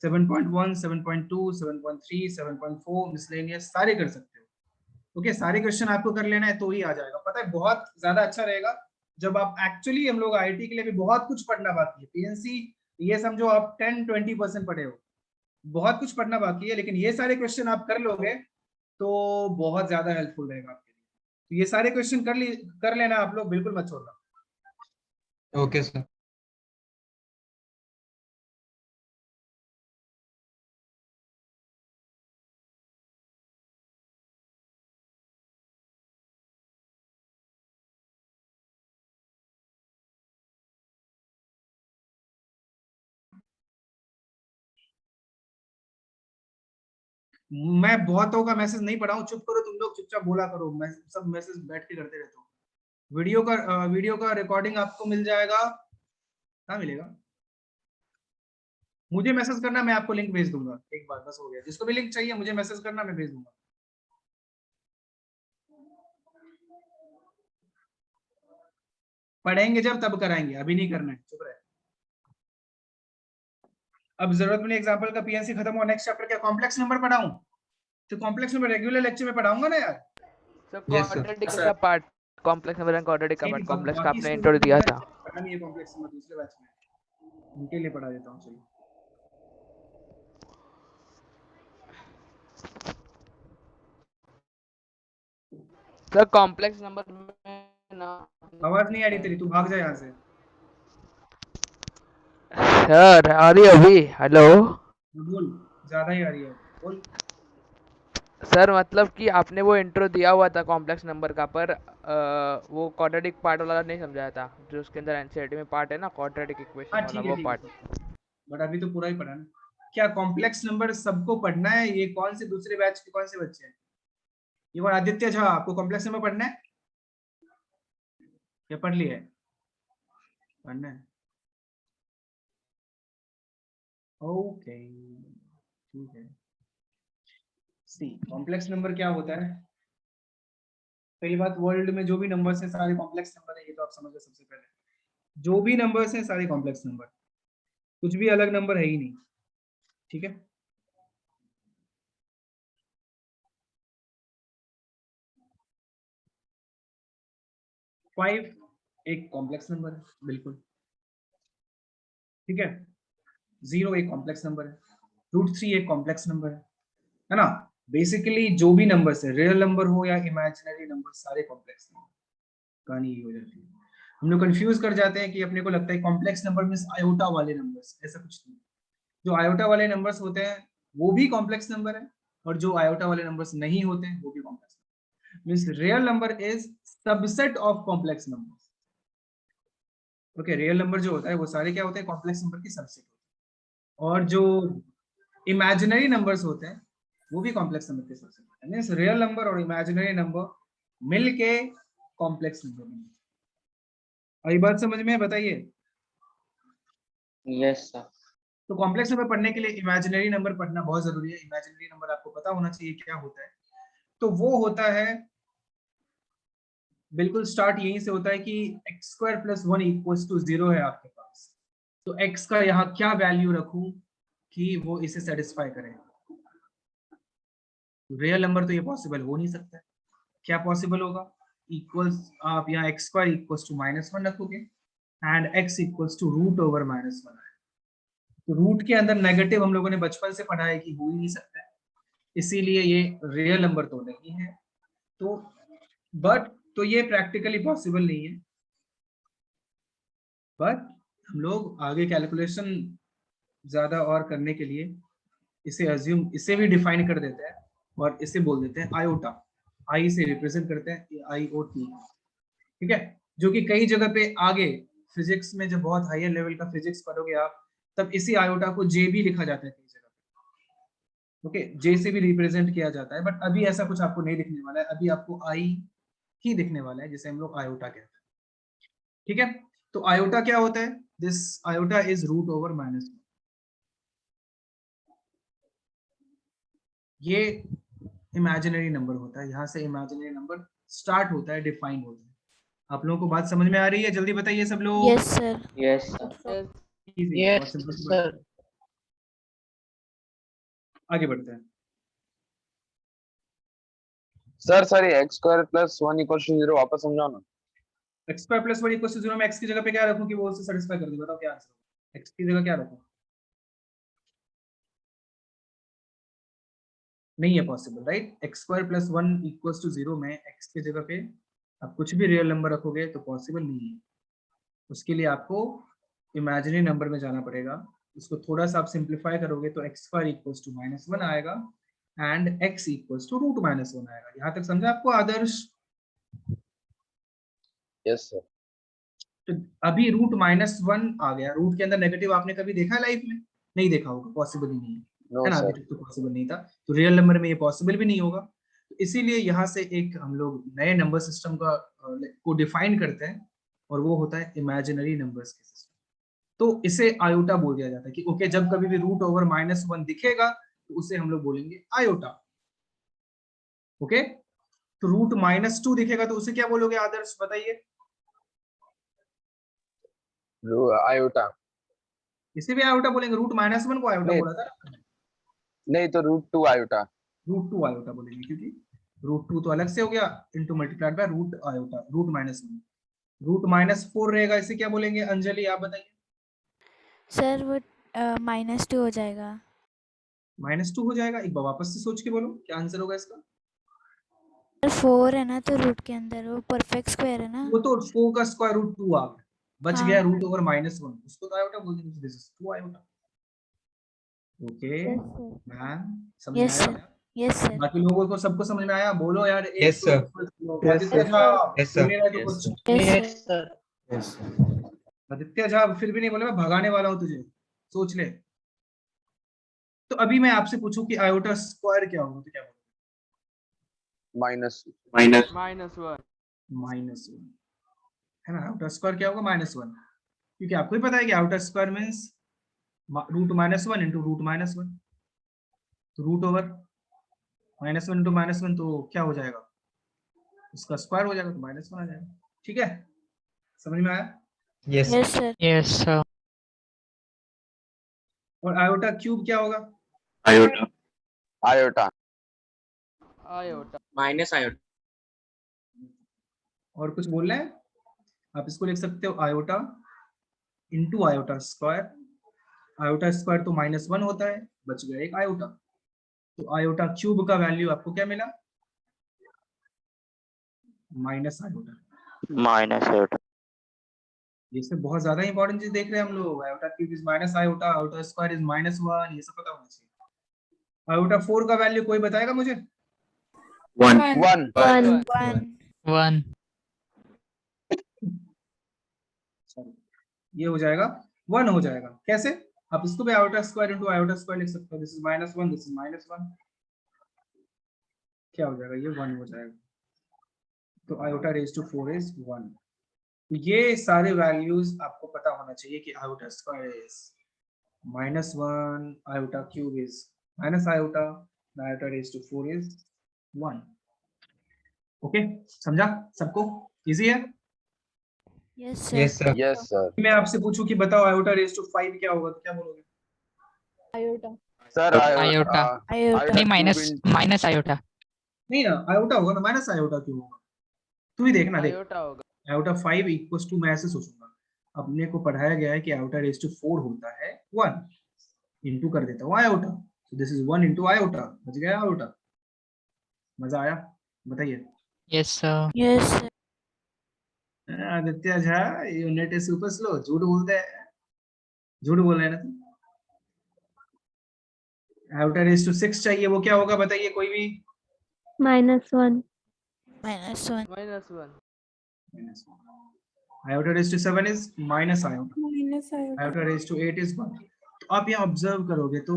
7.1, 7.2, 7.3, 7.4 मिसलेनियस सारे कर सकते हो। ओके, सारे क्वेश्चन आपको कर लेना है तो ही आ जाएगा। पता है बहुत ज्यादा अच्छा रहेगा जब आप एक्चुअली, हम लोग आईआईटी के लिए भी बहुत कुछ पढ़ना बाकी है, पीएनसी ये समझो आप 10-20% पढ़े हो, बहुत कुछ पढ़ना बाकी है, लेकिन ये सारे क्वेश्चन आप कर लोगे तो बहुत ज्यादा हेल्पफुल रहेगा आपके लिए। तो ये सारे क्वेश्चन कर लेना आप लोग, बिल्कुल मत छोड़ना। Okay sir. मैं बहुतों का मैसेज नहीं पढ़ा हूँ, चुप करो तुम लोग, चुपचाप बोला करो, मैं सब मैसेज बैठ के करते रहता हूँ। वीडियो का रिकॉर्डिंग आपको मिल जाएगा, कहाँ मिलेगा? मुझे मैसेज करना, मैं आपको लिंक भेज दूंगा। एक बार बस हो गया, जिसको भी लिंक चाहिए मुझे मैसेज करना, मैं भेज दूंगा। पढ़ेंगे जब तब कराएंगे, अभी नहीं करना है, चुप रहे। अब जरूरत नहीं एग्जांपल का, पीएनसी खत्म हुआ, नेक्स्ट चैप्टर क्या कॉम्प्लेक्स नंबर पढ़ाऊं? तो कॉम्प्लेक्स नंबर रेगुलर लेक्चर में पढ़ाऊंगा ना यार। Sir Yes, sir. क्वाड्रेटिक का part, complex number and quadratic का नहीं, पार्ट, नहीं, कॉम्प्लेक्स का बाकी आपने स्टूडेंट इंट्रो दिया था। पढ़ा नहीं है कॉम्प्लेक्स नंबर, दूसरे बैच में उनके लिए पढ़ा देता हूँ। चलिए सर कॉम्प्लेक्स नंबर में ना, आवाज नहीं आ रही तेरी, तू भाग जा यहाँ से। सर आ रही है अभी? हेलो बोल, ज्यादा ही आ रही है, बोल। सर, मतलब कि आपने वो इंट्रो दिया हुआ था कॉम्प्लेक्स नंबर का, पर वो क्वाड्रेटिक पार्ट वाला नहीं समझाया था, जो उसके अंदर एनसीईआरटी में पार्ट है ना, क्वाड्रेटिक इक्वेशन हाँ वाला, ठीक है, वो ठीक है, पार्ट। बट अभी तो पूरा ही पढ़ा ना। क्या कॉम्प्लेक्स नंबर सबको पढ़ना है? ये कौन से दूसरे बैच के कौन से बच्चे हैं? ये कौन, आदित्य झा, आपको कॉम्प्लेक्स नंबर पढ़ना है या पढ़ लिया है? पढ़ना है, ओके ठीक है। सी कॉम्प्लेक्स नंबर क्या होता है? पहली बात, वर्ल्ड में जो भी नंबर्स हैं सारे कॉम्प्लेक्स नंबर है, ये तो आप समझ लो। सबसे पहले जो भी नंबर्स हैं सारे कॉम्प्लेक्स नंबर, कुछ भी अलग नंबर है ही नहीं, ठीक है। फाइव एक कॉम्प्लेक्स नंबर है, बिल्कुल ठीक है। 0 एक कॉम्प्लेक्स नंबर है, √3 एक कॉम्प्लेक्स नंबर है ना। बेसिकली जो भी नंबर्स है, रियल नंबर हो या इमेजिनरी नंबर, सारे कॉम्प्लेक्स नंबर। कहानी ये हो जाती है, हम लोग कंफ्यूज कर जाते हैं कि अपने को लगता है कॉम्प्लेक्स नंबर मींस आयोटा वाले नंबर्स, ऐसा कुछ नहीं। जो आयोटा वाले नंबर्स होते हैं वो भी कॉम्प्लेक्स नंबर है, और जो आयोटा वाले नंबर्स नहीं होते हैं वो भी complex number. Means real number is subset of complex numbers. Okay, real number जो होता है वो सारे क्या होते हैं? कॉम्प्लेक्स नंबर की सबसेट होते हैं। और जो इमेजिनरी नंबर्स होते हैं वो भी कॉम्प्लेक्स नंबर के सबसेट होते हैं। मींस रियल नंबर और इमेजिनरी नंबर मिलके कॉम्प्लेक्स नंबर बनते हैं। ये बात समझ में है? बताइए। Yes sir. तो कॉम्प्लेक्स नंबर पढ़ने के लिए इमेजिनरी नंबर पढ़ना बहुत जरूरी है। इमेजिनरी नंबर आपको पता होना चाहिए क्या होता है। तो वो होता है, बिल्कुल स्टार्ट यहीं से होता है कि x² + 1 = 0 है आपके पास, तो x का यहाँ क्या वैल्यू रखूं कि वो इसे सेटिस्फाई करे। रियल नंबर तो ये पॉसिबल हो नहीं सकता है। क्या पॉसिबल होगा? इक्वल्स, आप यहाँ x² = -1 रखोगे एंड x √/-1 है। तो रूट के अंदर नेगेटिव हम लोगों ने बचपन से पढ़ा है कि हो ही नहीं सकता है, इसीलिए ये रियल नंबर तो नहीं है। तो बट तो ये प्रैक्टिकली पॉसिबल नहीं है, बट हम लोग आगे कैलकुलेशन ज्यादा और करने के लिए इसे अज्यूम, इसे भी डिफाइन कर देते हैं और इसे बोल देते हैं आयोटा। आई से रिप्रेजेंट करते हैं IOT, ठीक है। जो कि कई जगह पे आगे फिजिक्स में जब बहुत हायर लेवल का फिजिक्स पढ़ोगे आप, तब इसी आयोटा को J भी लिखा जाता है कई जगह पे। ओके, J से भी रिप्रेजेंट किया जाता है, बट अभी ऐसा कुछ आपको नहीं दिखने वाला है। अभी आपको I ही दिखने वाला है, जिसे हम लोग आयोटा कहते हैं, ठीक है। तो आयोटा क्या होता है? This iota is √/-1। ये इमेजिनरी नंबर होता है, यहाँ से इमेजिनरी नंबर स्टार्ट होता है, डिफाइन होता है। आप लोगों को बात समझ में आ रही है? जल्दी बताइए सब लोग। Yes sir. Yes sir. Easy, बहुत simple सी बात है। आगे बढ़ते हैं। सर सर ये x² + 1 = 0 वापस समझाओ ना। x² + 1 = 0 में x की जगह पे क्या रखूं कि वो उसे सेटिस्फाई कर दे? बताओ क्या आंसर होगा? x की जगह क्या रखूं? नहीं है पॉसिबल, राइट। x² + 1 = 0 में x की जगह पे आप कुछ भी रियल नंबर रखोगे तो पॉसिबल नहीं है। उसके लिए आपको इमेजिनरी नंबर में जाना पड़ेगा। उसको थोड़ा सा आप सिंप्लीफाई करोगे तो x² = -1 आएगा एंड x √-1 आएगा। यहाँ तक समझा आपको आदर्श? Yes sir. तो अभी √-1 आ गया। रूट के अंदर नेगेटिव आपने कभी देखा है लाइफ में? नहीं देखा होगा, पॉसिबल ही नहीं है, नो है ना। अभी सर। तक तो पॉसिबल नहीं था, तो रियल नंबर में ये पॉसिबल भी नहीं होगा। तो इसीलिए यहाँ से एक हम लोग नए नंबर सिस्टम का को डिफाइन करते हैं, और वो होता है इमेजिनरी नंबर्स के सिस्टम। तो इसे आयोटा बोल दिया जाता है कि ओके, जब कभी भी रूट ओवर -1 दिखेगा तो उसे हम लोग बोलेंगे आयोटा। ओके, तो रूट -2 दिखेगा तो उसे क्या बोलोगे आदर्श, बताइए? आयोटा। इसे भी आयोटा बोलेंगे, रूट -1 को आयोटा नहीं। बोला था ना? नहीं तो √2 आयोटा। √2 आयोटा बोलेंगे, क्योंकि √2 तो अलग से हो गया, into multiplied by root iota, root -1। Root -4 रहेगा, इसे क्या बोलेंगे अंजलि, आप बताइए? सर वो -2 हो जाएगा। -2 हो जाएगा। एक बार वापस से सोच के बोलो क्या आंसर होगा इसका। सर 4 है ना, तो रूट के अंदर वो परफेक्ट स्क्वायर है ना। वो तो 4 का स्क्वायर रूट 2 आ गया, बच हाँ। गया रूट ओवर -1, उसको तो आयोटा बोल देंगे, this is 2 iota. Okay yes sir. Ma'am, समझ में यस आया? सर। Yes sir. बाकी लोगों को सबको समझ में आया? बोलो यार। Yes, sir. Aditya Jha, Yes, sir. बोल नहीं रहा तो Yes, कुछ। sir. Yes sir. Yes. Aditya Jha फिर भी नहीं बोले, मैं भगाने वाला हूँ तुझे, सोच ले। तो अभी मैं आपसे पूछूं कि आयोटा स्क्वायर क्या होगा, तो क्या बोलोगे? माइनस -1। -1 है ना। आउटर स्क्वायर क्या होगा? -1, क्योंकि आपको ही पता है कि iota square means root -1 into root -1, तो रूट ओवर -1 इंटू -1 तो क्या हो जाएगा, उसका स्क्वायर हो जाएगा, तो -1 आ जाएगा। ठीक है, समझ में आया? Yes. Yes sir. Yes sir. और आयोटा क्यूब क्या होगा? आयोटा। आयोटा। Minus iota. और कुछ बोल रहे हैं? आप इसको लिख सकते हो iota into iota square. Iota square तो -1 होता है, बच गया एक आयोटा, तो आयोटा क्यूब का वैल्यू आपको क्या मिला? Minus iota. ये सब बहुत ज्यादा इंपॉर्टेंट चीज देख रहे हैं हम लोग। Iota cube is minus iota, iota square is -1, ये सब पता होना चाहिए। आयोटा 4 का वैल्यू कोई बताएगा मुझे? 1 1 1 ये हो जाएगा 1 हो जाएगा। कैसे? आप इसको भी iota square into iota square लिख सकते हो। दिस इज -1, दिस इज -1, क्या हो जाएगा? ये 1 हो जाएगा। तो आयोटा रेज टू 4 इज 1। तो ये सारे वैल्यूज आपको पता होना चाहिए कि iota square is -1, iota cube is minus iota, iota raise to 4 is 1। Okay, समझा सबको? इजी है? Yes sir. Yes, sir. Yes sir. मैं आपसे पूछूं कि बताओ आयोटा रेज टू 5 क्या होगा, तो क्या बोलोगे? Sir iota. आयोटा। नहीं, माइनस आयोटा। नहीं ना, आयोटा होगा ना, माइनस आयोटा क्यों होगा? तू ही देखना, देख। आयोटा होगा। आयोटा 5 इक्वल्स टू, मैं ऐसे सोचूंगा, अपने को पढ़ाया गया है कि आयोटा रेज टू 4 होता है 1, इंटू कर देता हूँ iota, so this is 1 into iota, बच गया आयोटा। मजा आया? बताइए। Yes sir. Yes sir. Aditya Jha, unit is super slow, झूठ बोलते हैं, झूठ बोल रहे हैं ना तुम। आयोटा रेज टू 6 चाहिए, वो क्या होगा बताइए कोई भी? -1। Iota raise to 7 is minus iota, iota raise to 8 is 1। तो आप यहाँ ऑब्जर्व करोगे तो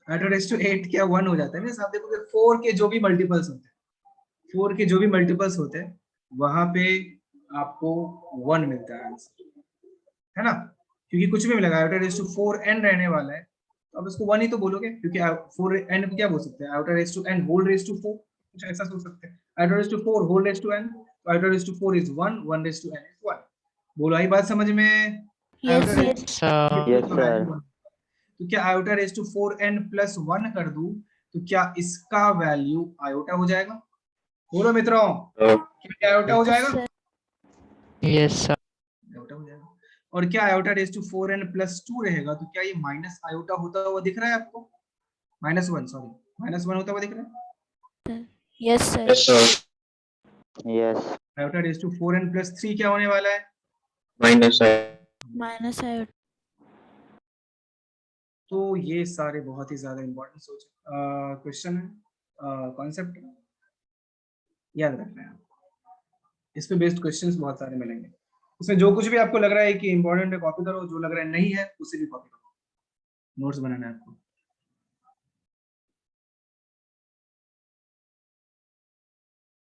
आयोटा रेज टू 8 क्या 1 हो जाता है ना? आप देखोगे 4 के जो भी मल्टीपल्स होते हैं, 4 के जो भी मल्टीपल्स होते हैं, वहां पे आपको 1 मिलता है आंसर, है ना? क्योंकि कुछ भी मिलेगा, आयोटा रेज टू 4n रहने वाला है, तो आप इसको 1 ही तो बोलोगे, क्योंकि 4n क्या बोल सकते हैं? Iota raise to n whole raise to 4, कुछ ऐसा सोच सकते हैं। Iota raise to 4 whole raise to n, तो iota raise to 4 is 1, 1 raise to n is 1। बोलो, आई बात समझ में? Yes iota sir. रेज तो क्या iota raise to 4n plus 1 कर दूं तो क्या इसका वैल्यू आयोटा हो जाएगा? बोलो मित्रों, क्या आयोटा हो जाएगा? Yes sir. आयोटा हो जाएगा। और क्या iota raise to 4n plus 2 रहेगा तो क्या ये माइनस आयोटा होता हुआ दिख रहा है आपको? -1, सॉरी, -1 होता हुआ दिख रहा है? Yes sir. Yes iota raise to 4n plus 3 क्या होने वाला है? Minus minus iota. तो ये सारे बहुत ही ज्यादा इंपॉर्टेंट सोच क्वेश्चन है, कॉन्सेप्ट याद रखना है। इस पे बेस्ड क्वेश्चंस बहुत सारे मिलेंगे। इसमें जो कुछ भी आपको लग रहा है कि इंपॉर्टेंट है कॉपी करो, जो लग रहा है नहीं है उसे भी कॉपी करो, नोट्स बनाना है आपको।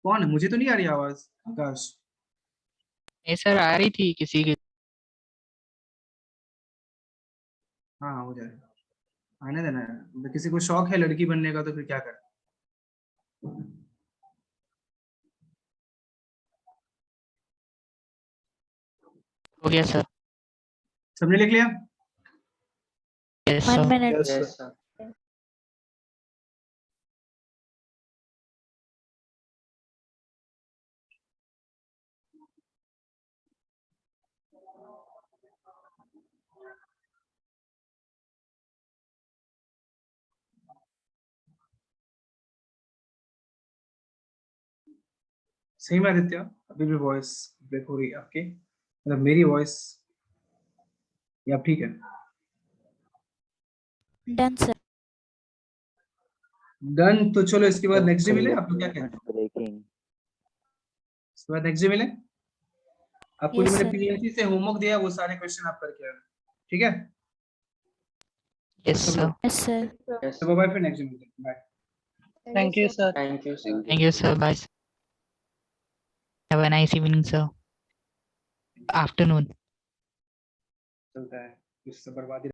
कौन है? मुझे तो नहीं आ रही आवाज। आकाश। ये सर आ रही थी किसी की। हाँ हो जाएगा, आने देना है। किसी को शौक है लड़की बनने का तो फिर क्या कर। हो गया सर। सबने लिख लिया? Yes 1 sir. minute. Yes sir. सही में आदित्य, अभी भी वॉइस ब्रेक हो रही है आपकी, मतलब मेरी वॉइस, या ठीक है? Done, sir. डन। तो चलो इसके बाद नेक्स्ट डे मिले, आप लोग क्या कहते हैं? ब्रेकिंग। इसके बाद नेक्स्ट डे मिले। आपको Yes, जो मैंने sir. पीएनसी से होमवर्क दिया वो सारे क्वेश्चन आप करके आए, ठीक है? Yes sir. Yes, sir. Yes तो बाय, फिर नेक्स्ट डे मिलते हैं। Bye. Thank you sir. Thank you sir. Thank you sir. Bye. Have a nice evening sir. Afternoon. चलता है, इससे बर्बादी